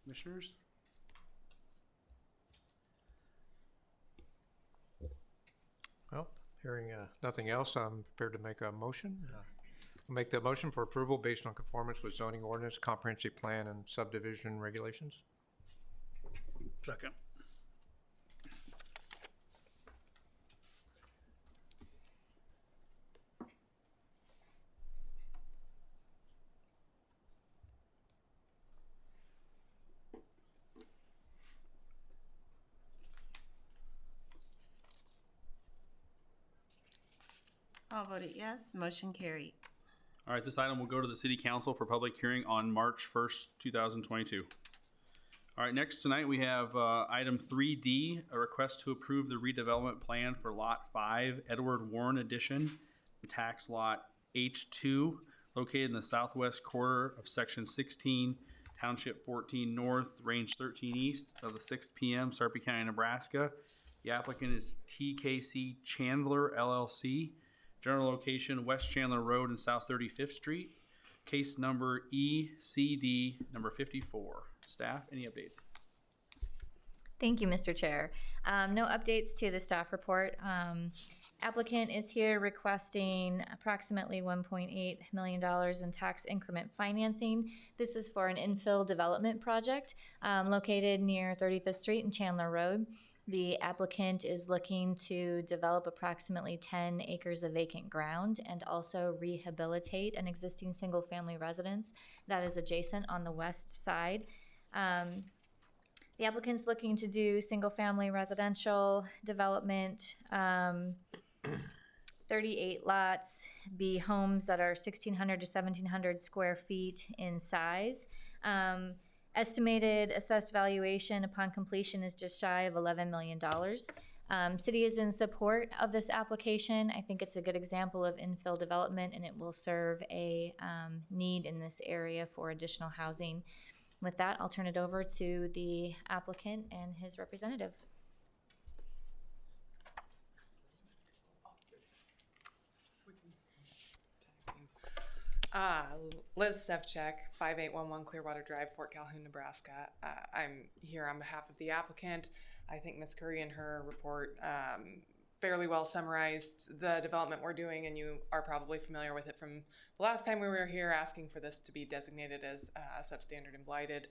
Commissioners? Well, hearing nothing else, I'm prepared to make a motion. I'll make the motion for approval based on conformance with zoning ordinance, comprehensive plan, and subdivision regulations. Second. All voted yes, motion carried. All right, this item will go to the City Council for public hearing on March 1st, 2022. All right, next tonight we have item 3D, a request to approve the redevelopment plan for Lot 5, Edward Warren Edition, tax lot H2, located in the southwest quarter of Section 16, Township 14 North, Range 13 East of the 6th PM, Sarpy County, Nebraska. The applicant is TKC Chandler LLC. General location, West Chandler Road and South 35th Street. Case number ECD number 54. Staff, any updates? Thank you, Mr. Chair. No updates to the staff report. Applicant is here requesting approximately $1.8 million in tax increment financing. This is for an infill development project located near 35th Street and Chandler Road. The applicant is looking to develop approximately 10 acres of vacant ground and also rehabilitate an existing single-family residence that is adjacent on the west side. The applicant's looking to do single-family residential development, 38 lots, be homes that are 1,600 to 1,700 square feet in size. Estimated assessed valuation upon completion is just shy of $11 million. City is in support of this application. I think it's a good example of infill development, and it will serve a need in this area for additional housing. With that, I'll turn it over to the applicant and his representative. Liz Sevchek, 5811 Clearwater Drive, Fort Calhoun, Nebraska. I'm here on behalf of the applicant. I think Ms. Curry in her report fairly well summarized the development we're doing, and you are probably familiar with it from the last time we were here asking for this to be designated as substandard and blighted.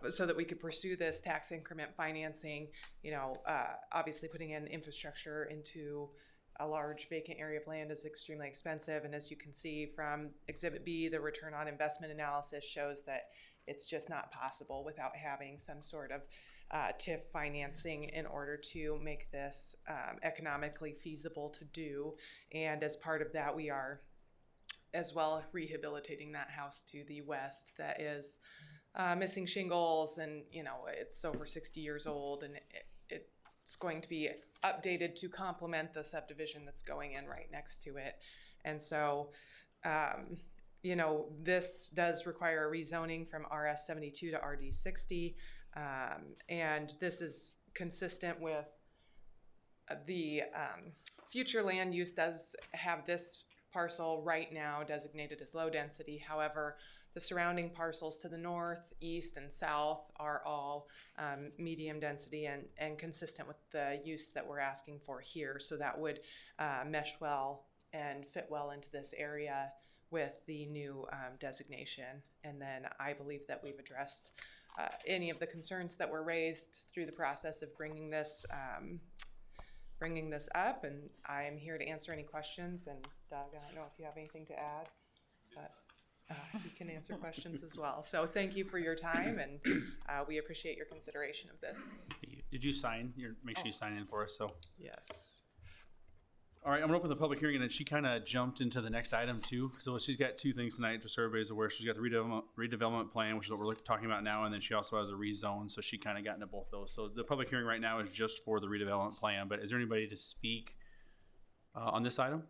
So that we could pursue this tax increment financing, obviously putting in infrastructure into a large vacant area of land is extremely expensive. And as you can see from Exhibit B, the return on investment analysis shows that it's just not possible without having some sort of TIF financing in order to make this economically feasible to do. And as part of that, we are as well rehabilitating that house to the west that is missing shingles, and it's over 60 years old, and it's going to be updated to complement the subdivision that's going in right next to it. And so, this does require a rezoning from RS 72 to RD 60. And this is consistent with the future land use does have this parcel right now designated as low density. However, the surrounding parcels to the north, east, and south are all medium density and consistent with the use that we're asking for here. So that would mesh well and fit well into this area with the new designation. And then I believe that we've addressed any of the concerns that were raised through the process of bringing this up. And I am here to answer any questions. And Doug, I don't know if you have anything to add, but he can answer questions as well. So thank you for your time, and we appreciate your consideration of this. Did you sign? Make sure you sign in for us. So yes. All right, I'm gonna open the public hearing, and then she kind of jumped into the next item too. So she's got two things tonight, just so everybody's aware. She's got the redevelopment plan, which is what we're talking about now, and then she also has a rezone. So she kind of got into both those. So the public hearing right now is just for the redevelopment plan. But is there anybody to speak on this item?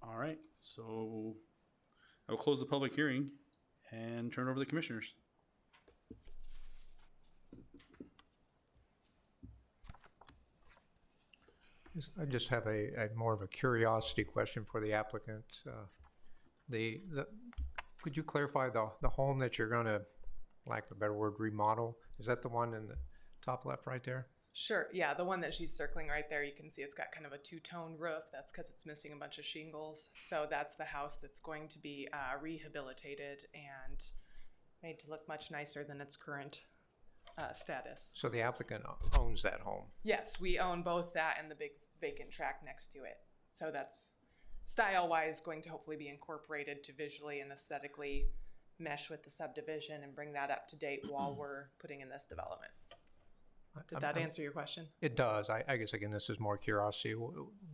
All right, so I will close the public hearing and turn it over to the commissioners. I just have a more of a curiosity question for the applicant. Could you clarify the home that you're going to, lack of a better word, remodel? Is that the one in the top left right there? Sure. Yeah, the one that she's circling right there, you can see it's got kind of a two-tone roof. That's because it's missing a bunch of shingles. So that's the house that's going to be rehabilitated and made to look much nicer than its current status. So the applicant owns that home? Yes, we own both that and the big vacant tract next to it. So that's style-wise going to hopefully be incorporated to visually and aesthetically mesh with the subdivision and bring that up to date while we're putting in this development. Did that answer your question? It does. I guess, again, this is more curiosity.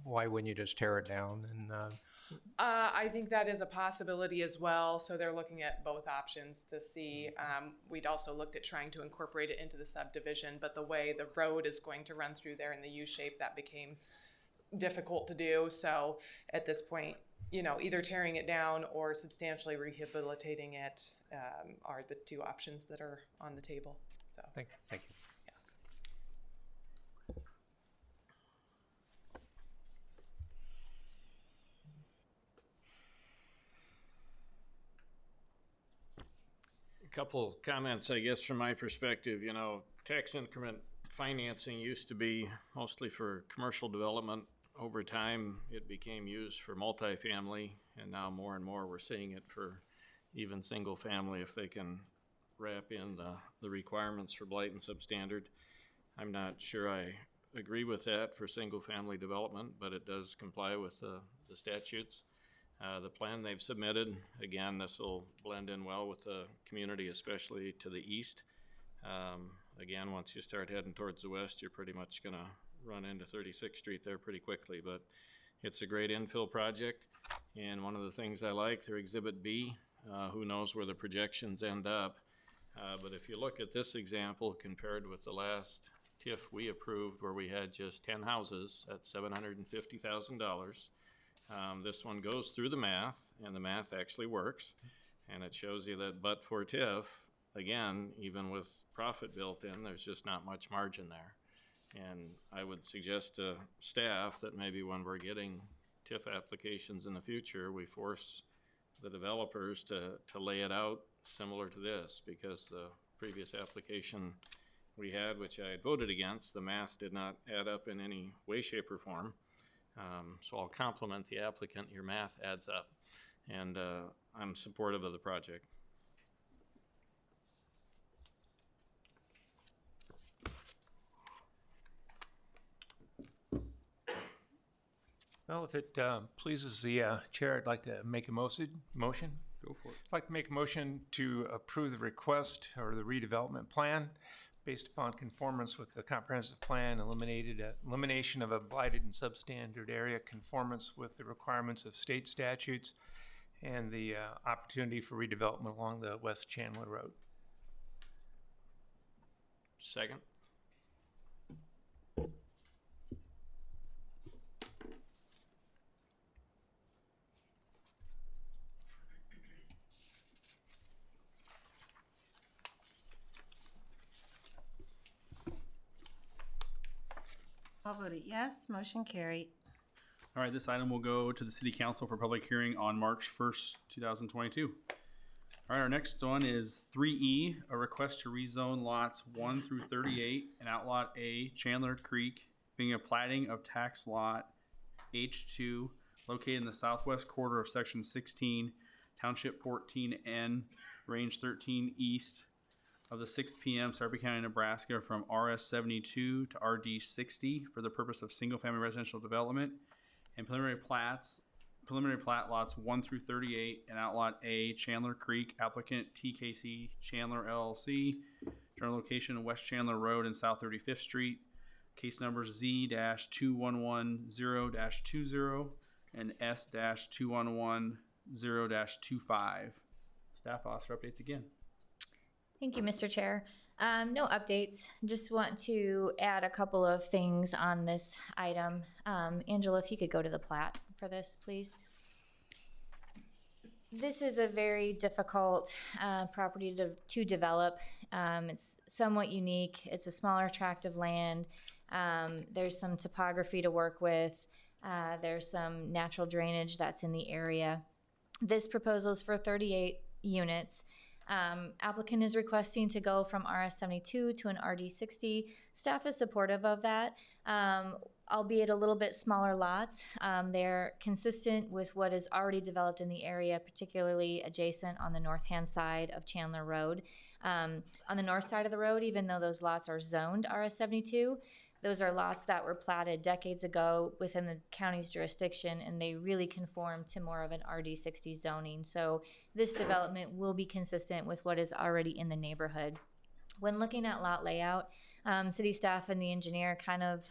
Why wouldn't you just tear it down? And I think that is a possibility as well. So they're looking at both options to see. We'd also looked at trying to incorporate it into the subdivision, but the way the road is going to run through there in the U shape, that became difficult to do. So at this point, you know, either tearing it down or substantially rehabilitating it are the two options that are on the table. So thank you. Yes. A couple comments, I guess, from my perspective. You know, tax increment financing used to be mostly for commercial development. Over time, it became used for multifamily, and now more and more we're seeing it for even single family if they can wrap in the requirements for blight and substandard. I'm not sure I agree with that for single family development, but it does comply with the statutes. The plan they've submitted, again, this will blend in well with the community, especially to the east. Again, once you start heading towards the west, you're pretty much going to run into 36th Street there pretty quickly, but it's a great infill project. And one of the things I like, their Exhibit B, who knows where the projections end up. But if you look at this example compared with the last TIF we approved where we had just 10 houses at $750,000, this one goes through the math, and the math actually works. And it shows you that but for TIF, again, even with profit built in, there's just not much margin there. And I would suggest to staff that maybe when we're getting TIF applications in the future, we force the developers to lay it out similar to this, because the previous application we had, which I had voted against, the math did not add up in any way, shape, or form. So I'll compliment the applicant. Your math adds up, and I'm supportive of the project. Well, if it pleases the chair, I'd like to make a motion. Go for it. I'd like to make a motion to approve the request or the redevelopment plan based upon conformance with the comprehensive plan, elimination of a blighted and substandard area, conformance with the requirements of state statutes, and the opportunity for redevelopment along the West Chandler Road. Second. All voted yes, motion carried. All right, this item will go to the city council for public hearing on March 1st, 2022. All right, our next one is 3E, a request to rezone lots 1 through 38 and Outlot A, Chandler Creek, being a platting of tax lot H2 located in the southwest quarter of section 16, township 14N, range 13 east of the 6th PM, Sarpy County, Nebraska, from RS 72 to RD 60 for the purpose of single-family residential development, and preliminary plat lots 1 through 38 and Outlot A, Chandler Creek, applicant TKC Chandler LLC, General location in West Chandler Road and South 35th Street. Case numbers Z-2110-20 and S-2110-25. Staff, I'll ask for updates again. Thank you, Mr. Chair. No updates. Just want to add a couple of things on this item. Angela, if you could go to the plat for this, please. This is a very difficult property to develop. It's somewhat unique. It's a smaller tract of land. There's some topography to work with. There's some natural drainage that's in the area. This proposal is for 38 units. Applicant is requesting to go from RS72 to an RD60. Staff is supportive of that, albeit a little bit smaller lots. They're consistent with what is already developed in the area, particularly adjacent on the north-hand side of Chandler Road. On the north side of the road, even though those lots are zoned RS72, those are lots that were platted decades ago within the county's jurisdiction, and they really conform to more of an RD60 zoning. So this development will be consistent with what is already in the neighborhood. When looking at lot layout, city staff and the engineer kind of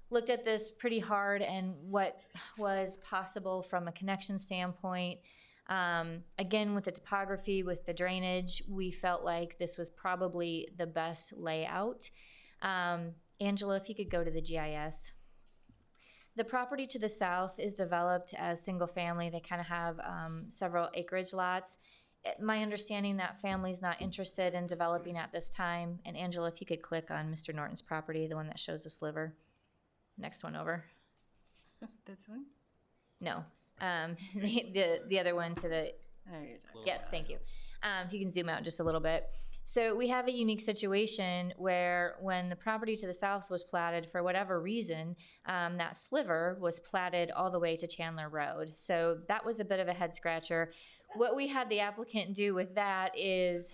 looked at this pretty hard and what was possible from a connection standpoint. Again, with the topography, with the drainage, we felt like this was probably the best layout. Angela, if you could go to the GIS. The property to the south is developed as single family. They kind of have several acreage lots. My understanding that family's not interested in developing at this time. And Angela, if you could click on Mr. Norton's property, the one that shows the sliver. Next one over. This one? No. The other one to the, yes, thank you. If you can zoom out just a little bit. So we have a unique situation where when the property to the south was platted, for whatever reason, that sliver was platted all the way to Chandler Road. So that was a bit of a head scratcher. What we had the applicant do with that is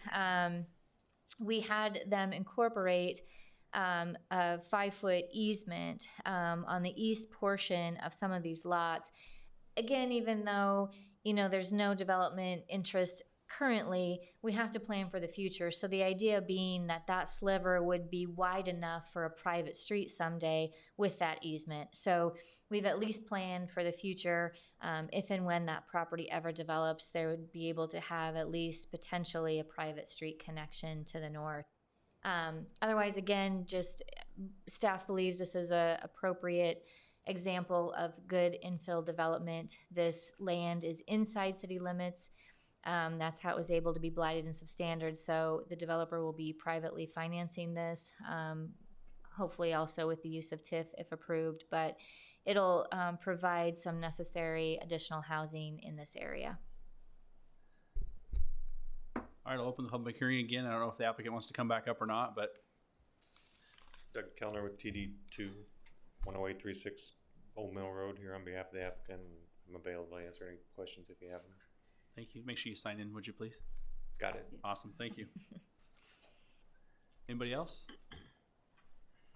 we had them incorporate a 5-foot easement on the east portion of some of these lots. Again, even though, you know, there's no development interest currently, we have to plan for the future. So the idea being that that sliver would be wide enough for a private street someday with that easement. So we've at least planned for the future. If and when that property ever develops, there would be able to have at least potentially a private street connection to the north. Otherwise, again, just staff believes this is a appropriate example of good infill development. This land is inside city limits. That's how it was able to be blighted and substandard. So the developer will be privately financing this, hopefully also with the use of TIF if approved, but it'll provide some necessary additional housing in this area. All right, I'll open the public hearing again. I don't know if the applicant wants to come back up or not, but. Doug Kellner with TD2, 10836 Old Mill Road here on behalf of the applicant. I'm available to answer any questions if you have them. Thank you. Make sure you sign in, would you please? Got it. Awesome. Thank you. Anybody else?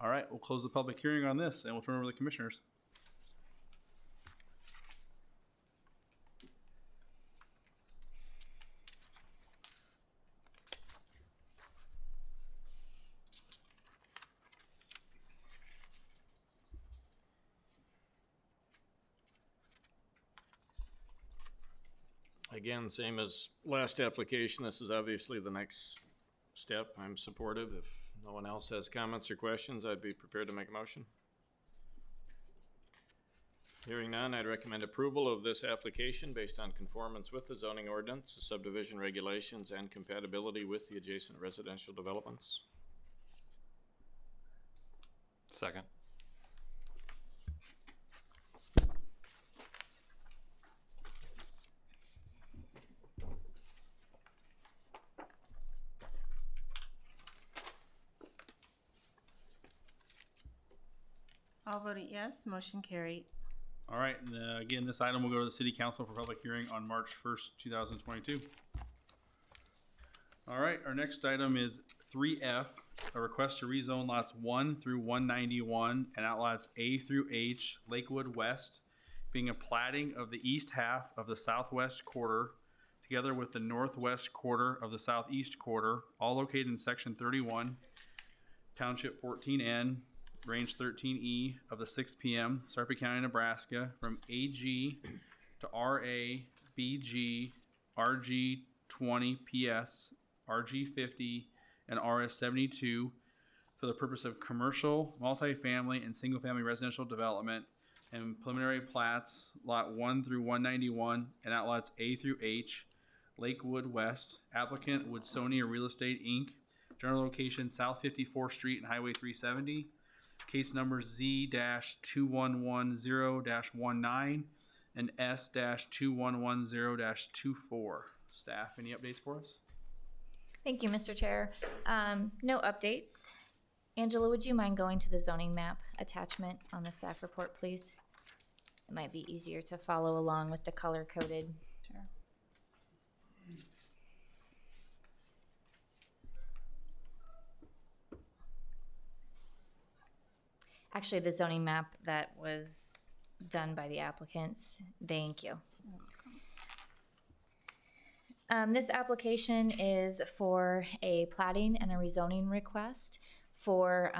All right, we'll close the public hearing on this and we'll turn over to the commissioners. Again, same as last application, this is obviously the next step. I'm supportive. If no one else has comments or questions, I'd be prepared to make a motion. Hearing none, I'd recommend approval of this application based on conformance with the zoning ordinance, the subdivision regulations, and compatibility with the adjacent residential developments. Second. All voted yes, motion carried. All right, and again, this item will go to the city council for public hearing on March 1st, 2022. All right, our next item is 3F, a request to rezone lots 1 through 191 and outlots A through H, Lakewood West, being a platting of the east half of the southwest quarter together with the northwest quarter of the southeast quarter, all located in Section 31, Township 14N, Range 13E of the 6 p.m., Sarpy County, Nebraska, from AG to RA, BG, RG 20 PS, RG 50, and RS 72 for the purpose of commercial, multifamily, and single-family residential development and preliminary plats, lot 1 through 191, and outlots A through H, Lakewood West. Applicant Woodsonia Real Estate, Inc. General location South 54th Street and Highway 370. Case number Z-2110-19 and S-2110-24. Staff, any updates for us? Thank you, Mr. Chair. No updates. Angela, would you mind going to the zoning map attachment on the staff report, please? It might be easier to follow along with the color-coded. Sure. Actually, the zoning map that was done by the applicants. Thank you. This application is for a plating and a rezoning request for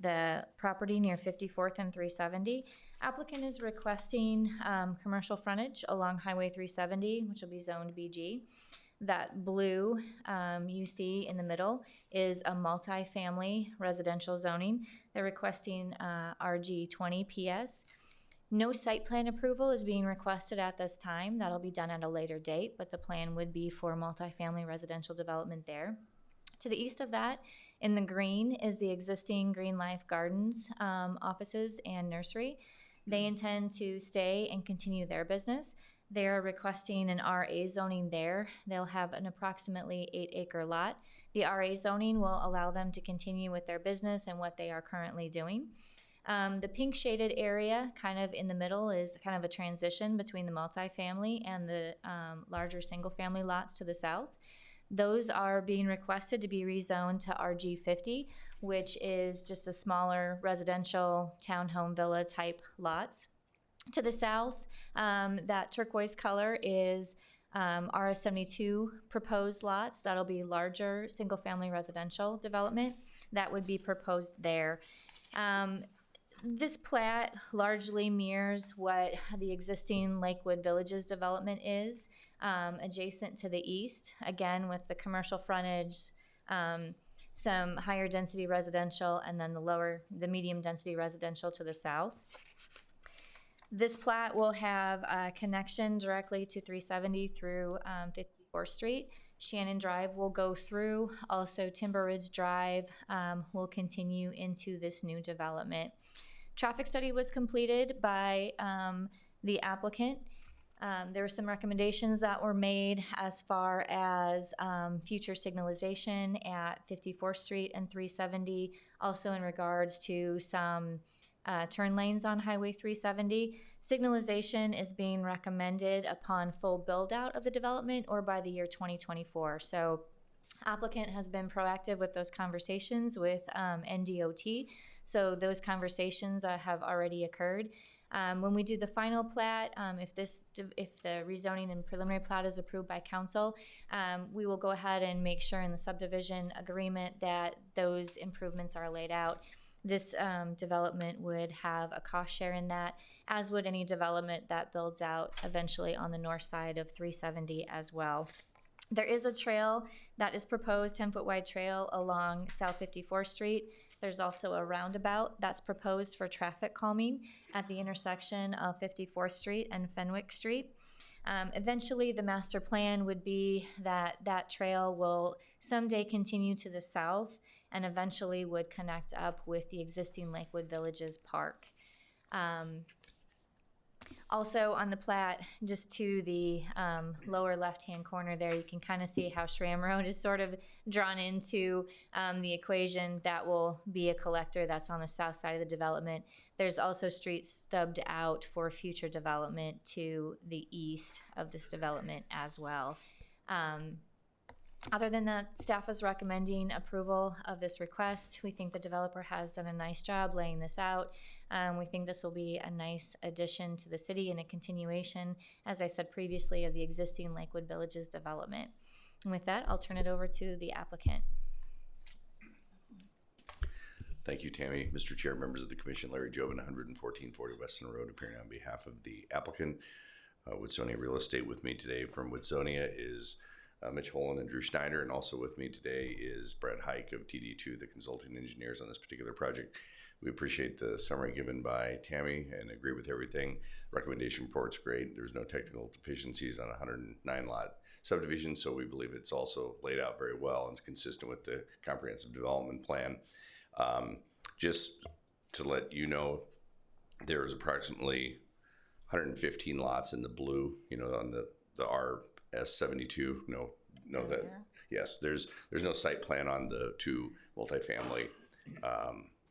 the property near 54th and 370. Applicant is requesting commercial frontage along Highway 370, which will be zoned BG. That blue you see in the middle is a multi-family residential zoning. They're requesting RG 20 PS. No site plan approval is being requested at this time. That'll be done at a later date, but the plan would be for multifamily residential development there. To the east of that, in the green, is the existing Green Life Gardens offices and nursery. They intend to stay and continue their business. They're requesting an RA zoning there. They'll have an approximately 8-acre lot. The RA zoning will allow them to continue with their business and what they are currently doing. The pink shaded area kind of in the middle is kind of a transition between the multifamily and the larger single family lots to the south. Those are being requested to be rezoned to RG 50, which is just a smaller residential townhome villa type lots. To the south, that turquoise color is RS 72 proposed lots. That'll be larger single family residential development that would be proposed there. This plat largely mirrors what the existing Lakewood Villages development is, adjacent to the east, again with the commercial frontage, some higher density residential, and then the medium density residential to the south. This plat will have a connection directly to 370 through 54th Street. Shannon Drive will go through. Also, Timber Ridge Drive will continue into this new development. Traffic study was completed by the applicant. There were some recommendations that were made as far as future signalization at 54th Street and 370, also in regards to some turn lanes on Highway 370. Signalization is being recommended upon full build out of the development or by the year 2024. So applicant has been proactive with those conversations with NDOT. So those conversations have already occurred. When we do the final plat, if the rezoning and preliminary plat is approved by council, we will go ahead and make sure in the subdivision agreement that those improvements are laid out. This development would have a cost share in that, as would any development that builds out eventually on the north side of 370 as well. There is a trail that is proposed, 10-foot wide trail along South 54th Street. There's also a roundabout that's proposed for traffic calming at the intersection of 54th Street and Fenwick Street. Eventually, the master plan would be that that trail will someday continue to the south and eventually would connect up with the existing Lakewood Villages Park. Also on the plat, just to the lower left-hand corner there, you can kind of see how Schramm Road is sort of drawn into the equation. That will be a collector that's on the south side of the development. There's also streets stubbed out for future development to the east of this development as well. Other than that, staff is recommending approval of this request. We think the developer has done a nice job laying this out. We think this will be a nice addition to the city and a continuation, as I said previously, of the existing Lakewood Villages development. And with that, I'll turn it over to the applicant. Thank you, Tammy. Mr. Chair, members of the commission, Larry Jobin, 11440 Weston Road, appearing on behalf of the applicant, Woodsonia Real Estate. With me today from Woodsonia is Mitch Holland and Drew Schneider, and also with me today is Brett Hike of TD2, the consulting engineers on this particular project. We appreciate the summary given by Tammy and agree with everything. The recommendation report's great. There's no technical deficiencies on a 109 lot subdivision, so we believe it's also laid out very well and is consistent with the comprehensive development plan. Just to let you know, there's approximately 115 lots in the blue, on the RS72. Yes, there's no site plan on the two multifamily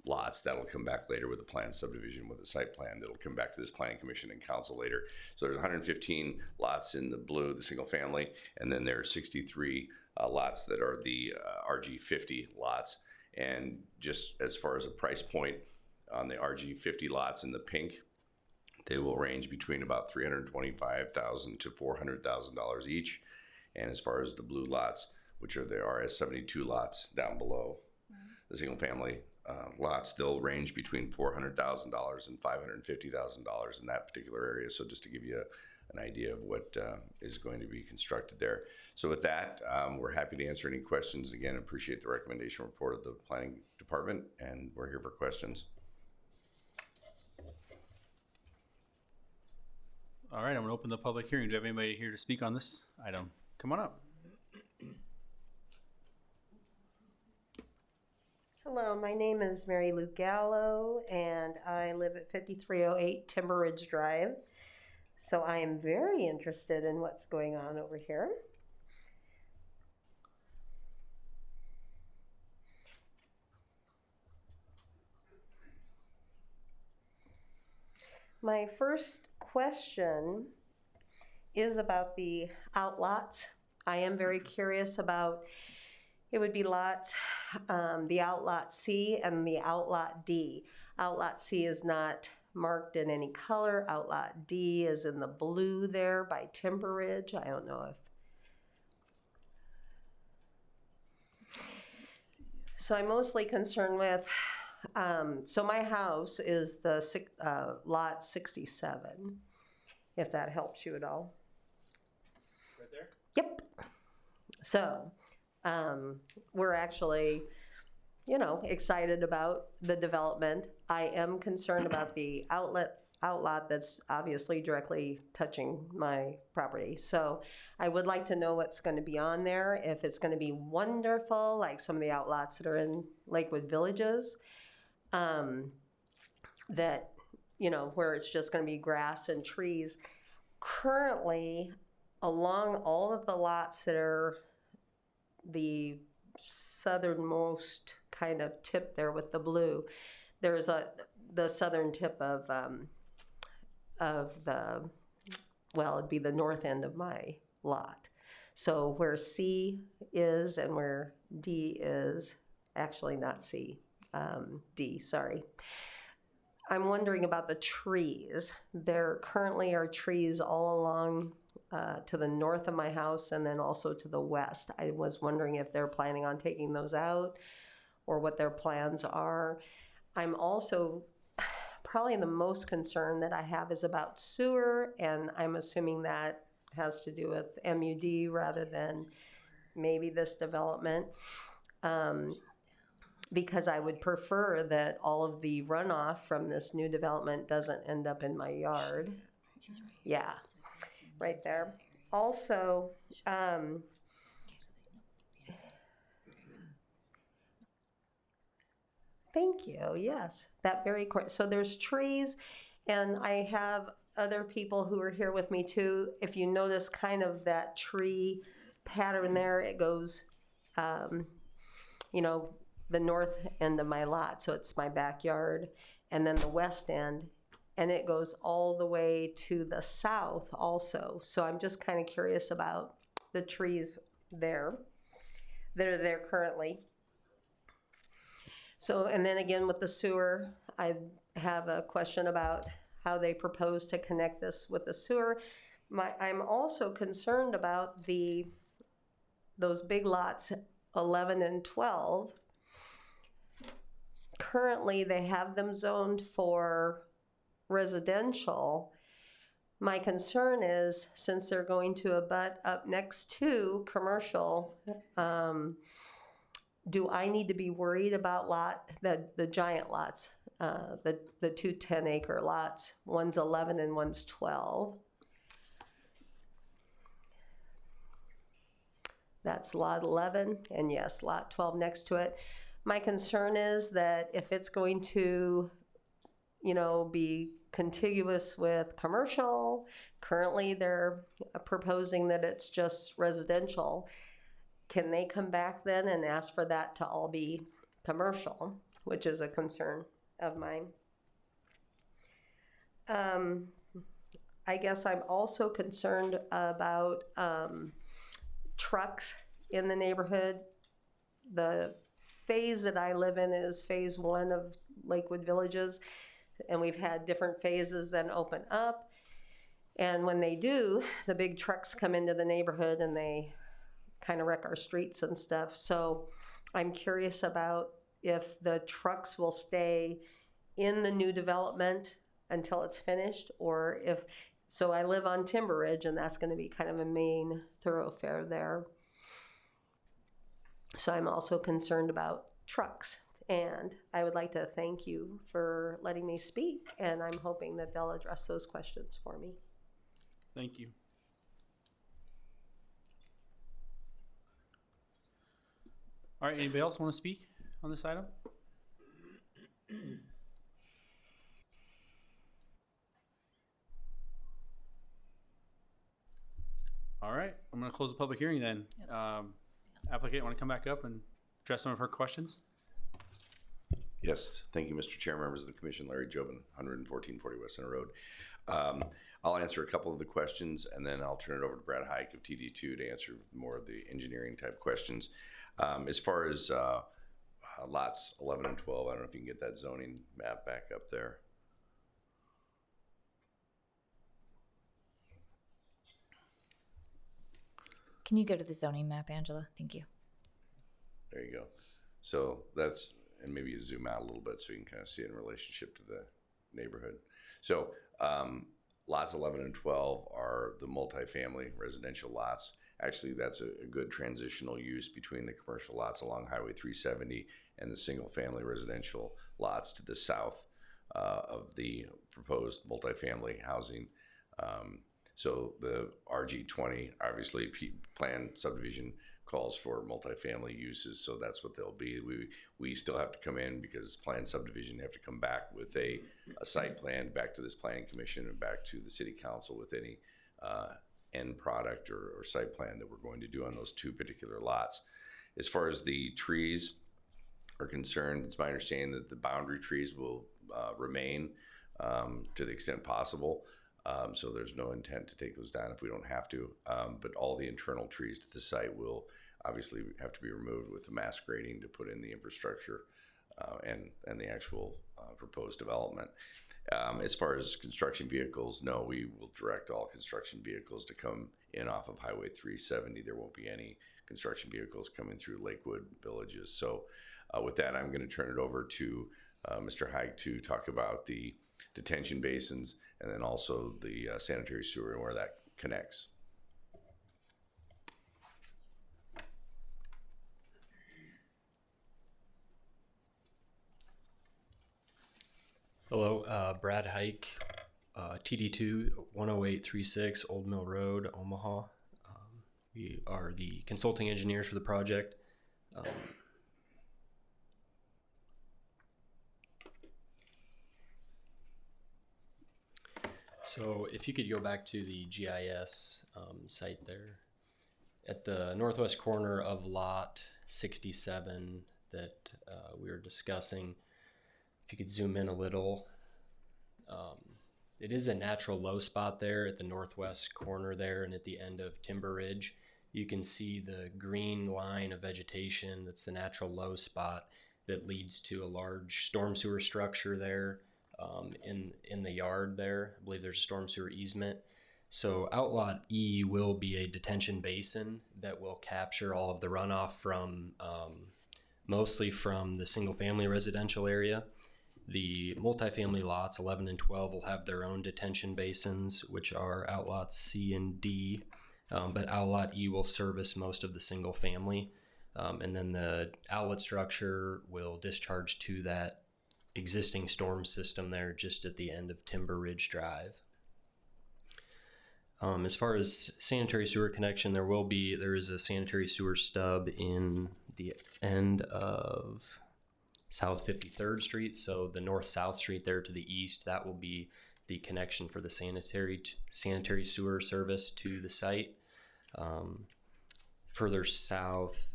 lots. That'll come back later with a planned subdivision with a site plan. That'll come back to this planning commission and council later. So there's 115 lots in the blue, the single family, and then there are 63 lots that are the RG50 lots. And just as far as a price point on the RG50 lots in the pink, they will range between about $325,000 to $400,000 each. And as far as the blue lots, which are the RS72 lots down below, the single family lots, they'll range between $400,000 and $550,000 in that particular area. So just to give you an idea of what is going to be constructed there. So with that, we're happy to answer any questions. Again, appreciate the recommendation report of the planning department, and we're here for questions. All right, I'm going to open the public hearing. Do you have anybody here to speak on this item? Come on up. Hello, my name is Mary Lou Gallo, and I live at 5308 Timber Ridge Drive. So I am very interested in what's going on over here. My first question is about the outlots. I am very curious about, it would be lots, the outlot C and the outlot D. Outlot C is not marked in any color. Outlot D is in the blue there by Timber Ridge. I don't know if. So I'm mostly concerned with, so my house is the lot 67, if that helps you at all. Right there? Yep. So we're actually, excited about the development. I am concerned about the outlot that's obviously directly touching my property. So I would like to know what's going to be on there, if it's going to be wonderful, like some of the outlots that are in Lakewood Villages, that, where it's just going to be grass and trees. Currently, along all of the lots that are the southernmost kind of tip there with the blue, there's the southern tip of the, well, it'd be the north end of my lot. So where C is and where D is, actually not C, D, sorry. I'm wondering about the trees. There currently are trees all along to the north of my house and then also to the west. I was wondering if they're planning on taking those out or what their plans are. I'm also, probably the most concern that I have is about sewer, and I'm assuming that has to do with MUD rather than maybe this development. Because I would prefer that all of the runoff from this new development doesn't end up in my yard. Yeah, right there. Also, thank you, yes, that very quick. So there's trees, and I have other people who are here with me too. If you notice kind of that tree pattern there, it goes, the north end of my lot, so it's my backyard, and then the west end, and it goes all the way to the south also. So I'm just kind of curious about the trees there. that are there currently. So, and then again with the sewer, I have a question about how they propose to connect this with the sewer. I'm also concerned about those big lots 11 and 12. Currently, they have them zoned for residential. My concern is, since they're going to abut up next to commercial, do I need to be worried about the giant lots, the two 10-acre lots? One's 11 and one's 12. That's lot 11, and yes, lot 12 next to it. My concern is that if it's going to, be contiguous with commercial, currently they're proposing that it's just residential. Can they come back then and ask for that to all be commercial, which is a concern of mine? I guess I'm also concerned about trucks in the neighborhood. The phase that I live in is phase 1 of Lakewood Villages, and we've had different phases then open up. And when they do, the big trucks come into the neighborhood and they kind of wreck our streets and stuff. So I'm curious about if the trucks will stay in the new development until it's finished, or if, so I live on Timber Ridge, and that's going to be kind of a main thoroughfare there. So I'm also concerned about trucks, and I would like to thank you for letting me speak, and I'm hoping that they'll address those questions for me. Thank you. All right, anybody else want to speak on this item? All right, I'm going to close the public hearing then. Applicant, want to come back up and address some of her questions? Yes, thank you, Mr. Chair, members of the commission. Larry Jobin, 11440 West Center Road. I'll answer a couple of the questions, and then I'll turn it over to Brad Hike of TD2 to answer more of the engineering type questions. As far as lots 11 and 12, I don't know if you can get that zoning map back up there. Can you go to the zoning map, Angela? Thank you. There you go. So that's, and maybe you zoom out a little bit so you can kind of see it in relationship to the neighborhood. So lots 11 and 12 are the multifamily residential lots. Actually, that's a good transitional use between the commercial lots along Highway 370 and the single family residential lots to the south of the proposed multifamily housing. So the RG20, obviously planned subdivision calls for multifamily uses, so that's what they'll be. We still have to come in because planned subdivision have to come back with a site plan back to this planning commission and back to the city council with any end product or site plan that we're going to do on those two particular lots. As far as the trees are concerned, it's my understanding that the boundary trees will remain to the extent possible. So there's no intent to take those down if we don't have to. But all the internal trees to the site will obviously have to be removed with the mass grading to put in the infrastructure and the actual proposed development. As far as construction vehicles, no, we will direct all construction vehicles to come in off of Highway 370. There won't be any construction vehicles coming through Lakewood Villages. So with that, I'm going to turn it over to Mr. Haig to talk about the detention basins and then also the sanitary sewer and where that connects. Hello, Brad Hike, TD2 10836 Old Mill Road, Omaha. We are the consulting engineers for the project. So if you could go back to the GIS site there. At the northwest corner of lot 67 that we were discussing, if you could zoom in a little, it is a natural low spot there at the northwest corner there and at the end of Timber Ridge. you can see the green line of vegetation. That's the natural low spot that leads to a large storm sewer structure there in the yard there. I believe there's a storm sewer easement. So Outlot E will be a detention basin that will capture all of the runoff from mostly from the single family residential area. The multifamily lots 11 and 12 will have their own detention basins, which are outlots C and D, but Outlot E will service most of the single family. And then the outlet structure will discharge to that existing storm system there just at the end of Timber Ridge Drive. As far as sanitary sewer connection, there is a sanitary sewer stub in the end of South 53rd Street, so the north-south street there to the east, that will be the connection for the sanitary sewer service to the site. Further south,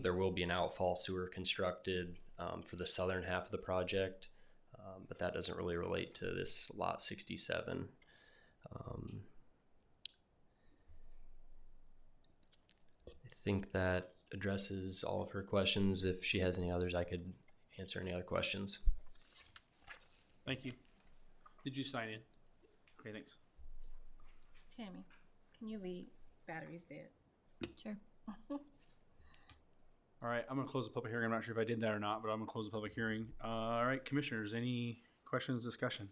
there will be an outfall sewer constructed for the southern half of the project, but that doesn't really relate to this lot 67. I think that addresses all of her questions. If she has any others, I could answer any other questions. Thank you. Did you sign in? Okay, thanks. Tammy, can you lead? Battery's dead. Sure. All right, I'm gonna close the public hearing. I'm not sure if I did that or not, but I'm gonna close the public hearing. All right, commissioners, any questions, discussion?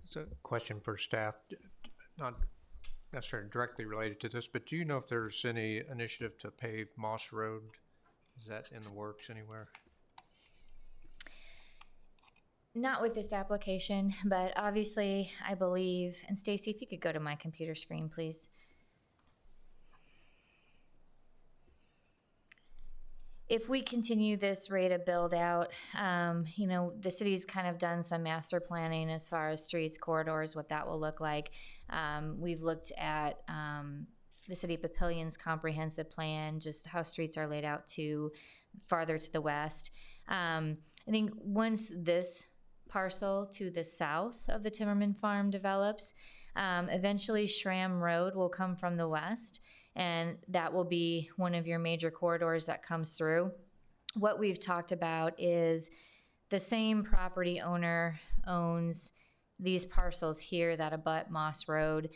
It's a question for staff, not necessarily directly related to this, but do you know if there's any initiative to pave Moss Road? Is that in the works anywhere? Not with this application, but obviously I believe, and Stacy, if you could go to my computer screen, please. If we continue this rate of build out, you know, the city's kind of done some master planning as far as streets, corridors, what that will look like. We've looked at the City of Papillion's comprehensive plan, just how streets are laid out to farther to the west. I think once this parcel to the south of the Timmerman Farm develops, eventually Schramm Road will come from the west, and that will be one of your major corridors that comes through. What we've talked about is the same property owner owns these parcels here that abut Moss Road.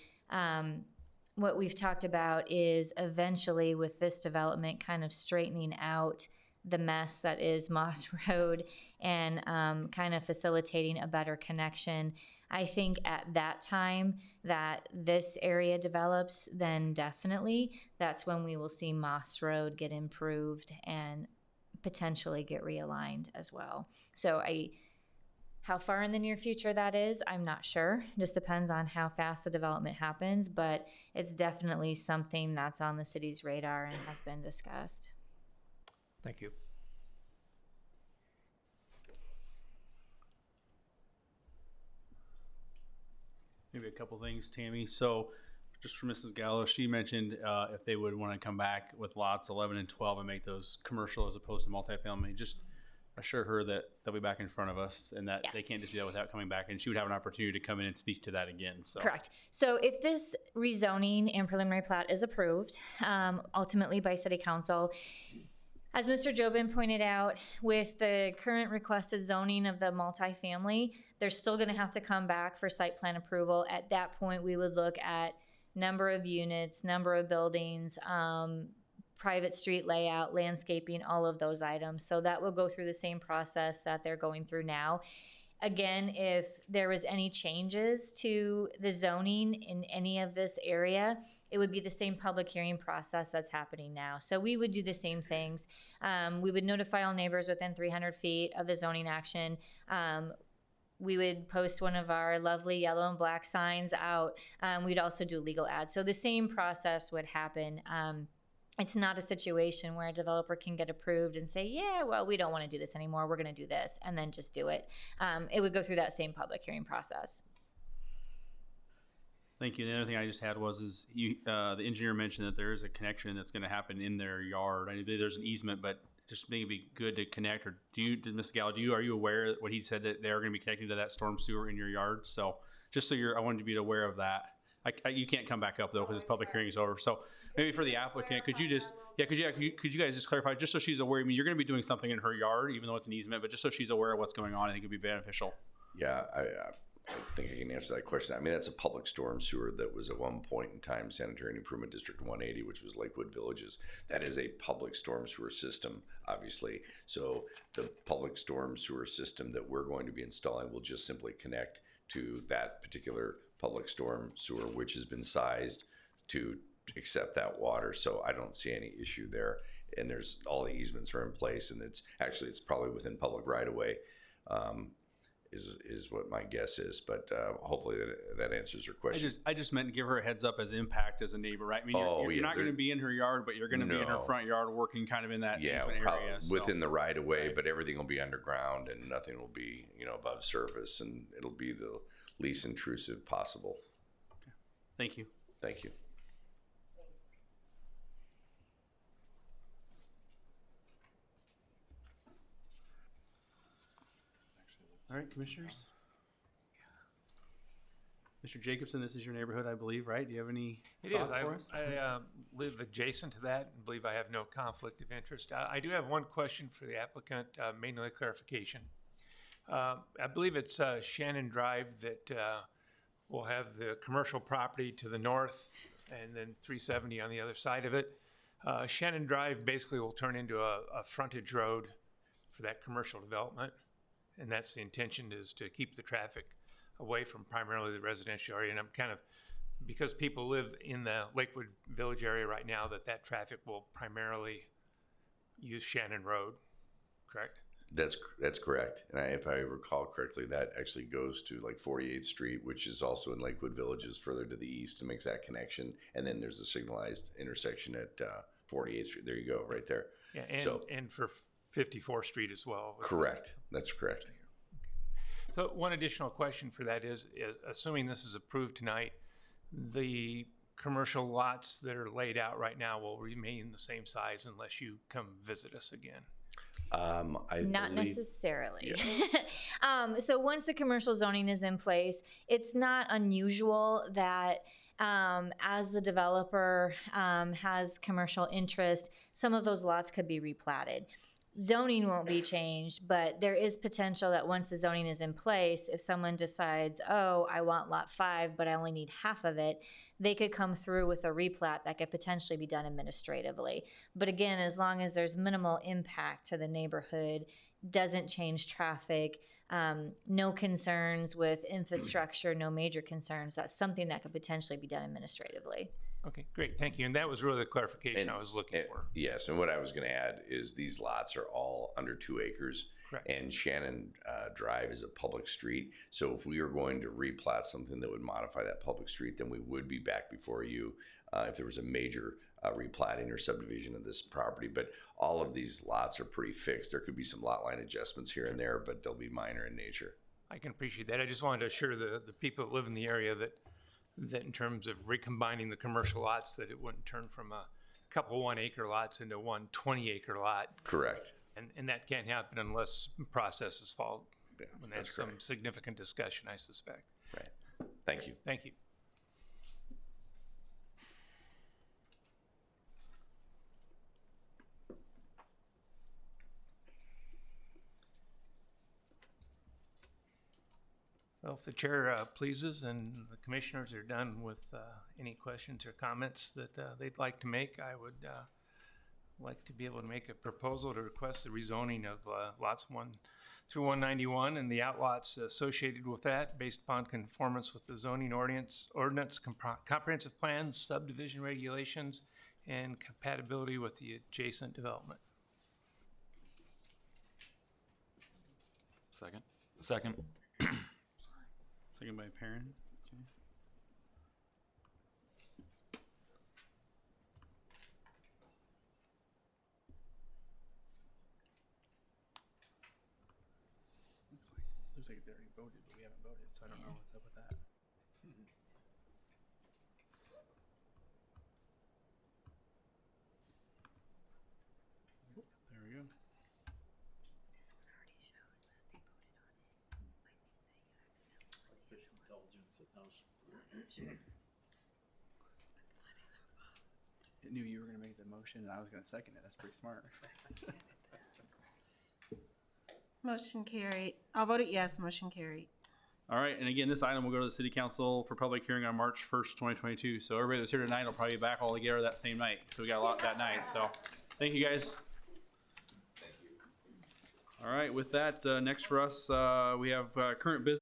What we've talked about is eventually with this development kind of straightening out the mess that is Moss Road and kind of facilitating a better connection. I think at that time that this area develops, then definitely that's when we will see Moss Road get improved and potentially get realigned as well. So how far in the near future that is, I'm not sure. It just depends on how fast the development happens, but it's definitely something that's on the city's radar and has been discussed. Thank you. Maybe a couple things, Tammy. So just for Mrs. Gallo, she mentioned if they would want to come back with lots 11 and 12 and make those commercial as opposed to multifamily, just assure her that they'll be back in front of us and that they can't just do that without coming back, and she would have an opportunity to come in and speak to that again. So. Correct. So if this rezoning and preliminary plat is approved, ultimately by City Council, as Mr. Jobin pointed out, with the current requested zoning of the multifamily, they're still going to have to come back for site plan approval. At that point, we would look at number of units, number of buildings, private street layout, landscaping, all of those items. So that will go through the same process that they're going through now. Again, if there was any changes to the zoning in any of this area, it would be the same public hearing process that's happening now. So we would do the same things. We would notify all neighbors within 300 feet of the zoning action. We would post one of our lovely yellow and black signs out. We'd also do legal ads. So the same process would happen. It's not a situation where a developer can get approved and say, yeah, well, we don't want to do this anymore. We're going to do this, and then just do it. It would go through that same public hearing process. Thank you. The other thing I just had the engineer mentioned that there is a connection that's going to happen in their yard. I know there's an easement, but just maybe good to connect, or Ms. Gal, are you aware of what he said that they are going to be connecting to that storm sewer in your yard? So just so I wanted to be aware of that. You can't come back up though because this public hearing is over. So maybe for the applicant, could you guys just clarify, just so she's aware? I mean, you're going to be doing something in her yard, even though it's an easement, but just so she's aware of what's going on, I think it'd be beneficial. Yeah, I think I can answer that question. I mean, that's a public storm sewer that was at one point in time Sanitary and Improvement District 180, which was Lakewood Villages. That is a public storm sewer system, obviously. So the public storm sewer system that we're going to be installing will just simply connect to that particular public storm sewer, which has been sized to accept that water. So I don't see any issue there. And there's all the easements are in place, and it's probably within public right of way. Is what my guess is, but hopefully that answers your question. I just meant to give her a heads up as impact as a neighbor, right? I mean, you're not going to be in her yard, but you're going to be in her front yard working kind of in that easement area. Within the right of way, but everything will be underground and nothing will be, above surface, and it'll be the least intrusive possible. Okay. Thank you. Thank you. All right, commissioners. Mr. Jacobson, this is your neighborhood, I believe, right? Do you have any thoughts for us? I live adjacent to that and believe I have no conflict of interest. I do have one question for the applicant, mainly clarification. I believe it's Shannon Drive that will have the commercial property to the north and then 370 on the other side of it. Shannon Drive basically will turn into a frontage road for that commercial development. And that's the intention, is to keep the traffic away from primarily the residential area. And I'm because people live in the Lakewood Village area right now, that traffic will primarily use Shannon Road, correct? That's correct. And if I recall correctly, that actually goes to like 48th Street, which is also in Lakewood Villages further to the east, and makes that connection. And then there's a signalized intersection at 48th Street. There you go, right there. Yeah, and for 54th Street as well. Correct. That's correct. So one additional question for that is assuming this is approved tonight, the commercial lots that are laid out right now will remain the same size unless you come visit us again? Not necessarily. Yeah. So once the commercial zoning is in place, it's not unusual that as the developer has commercial interest, some of those lots could be replatted. Zoning won't be changed, but there is potential that once the zoning is in place, if someone decides, oh, I want lot 5, but I only need half of it, they could come through with a replat that could potentially be done administratively. But again, as long as there's minimal impact to the neighborhood, doesn't change traffic, no concerns with infrastructure, no major concerns, that's something that could potentially be done administratively. Okay, great, thank you. And that was really the clarification I was looking for. Yes, and what I was going to add is these lots are all under 2 acres. Correct. And Shannon Drive is a public street. So if we are going to replat something that would modify that public street, then we would be back before you if there was a major replatting or subdivision of this property. But all of these lots are pretty fixed. There could be some lot line adjustments here and there, but they'll be minor in nature. I can appreciate that. I just wanted to assure the people that live in the area that in terms of recombining the commercial lots, that it wouldn't turn from a couple 1-acre lots into one 20-acre lot. Correct. And that can't happen unless processes fall. Yeah, when there's some significant discussion, I suspect. Right. Thank you. Thank you. Well, if the chair pleases and the commissioners are done with any questions or comments that they'd like to make, I would like to be able to make a proposal to request the rezoning of lots 1 through 191 and the outlots associated with that based upon conformance with the zoning ordinance, comprehensive plans, subdivision regulations, and compatibility with the adjacent development. Second. Second by Perrin. Okay. Looks like they already voted, but we haven't voted, so I don't know what's up with that. There we go. I knew you were going to make the motion and I was going to second it. That's pretty smart. Motion carried. I'll vote it yes, motion carried. All right, and again, this item will go to the city council for public hearing on March 1st, 2022. So everybody that's here tonight will probably be back all together that same night. So we got a lot that night. So thank you guys. All right, with that, next for us, we have current business.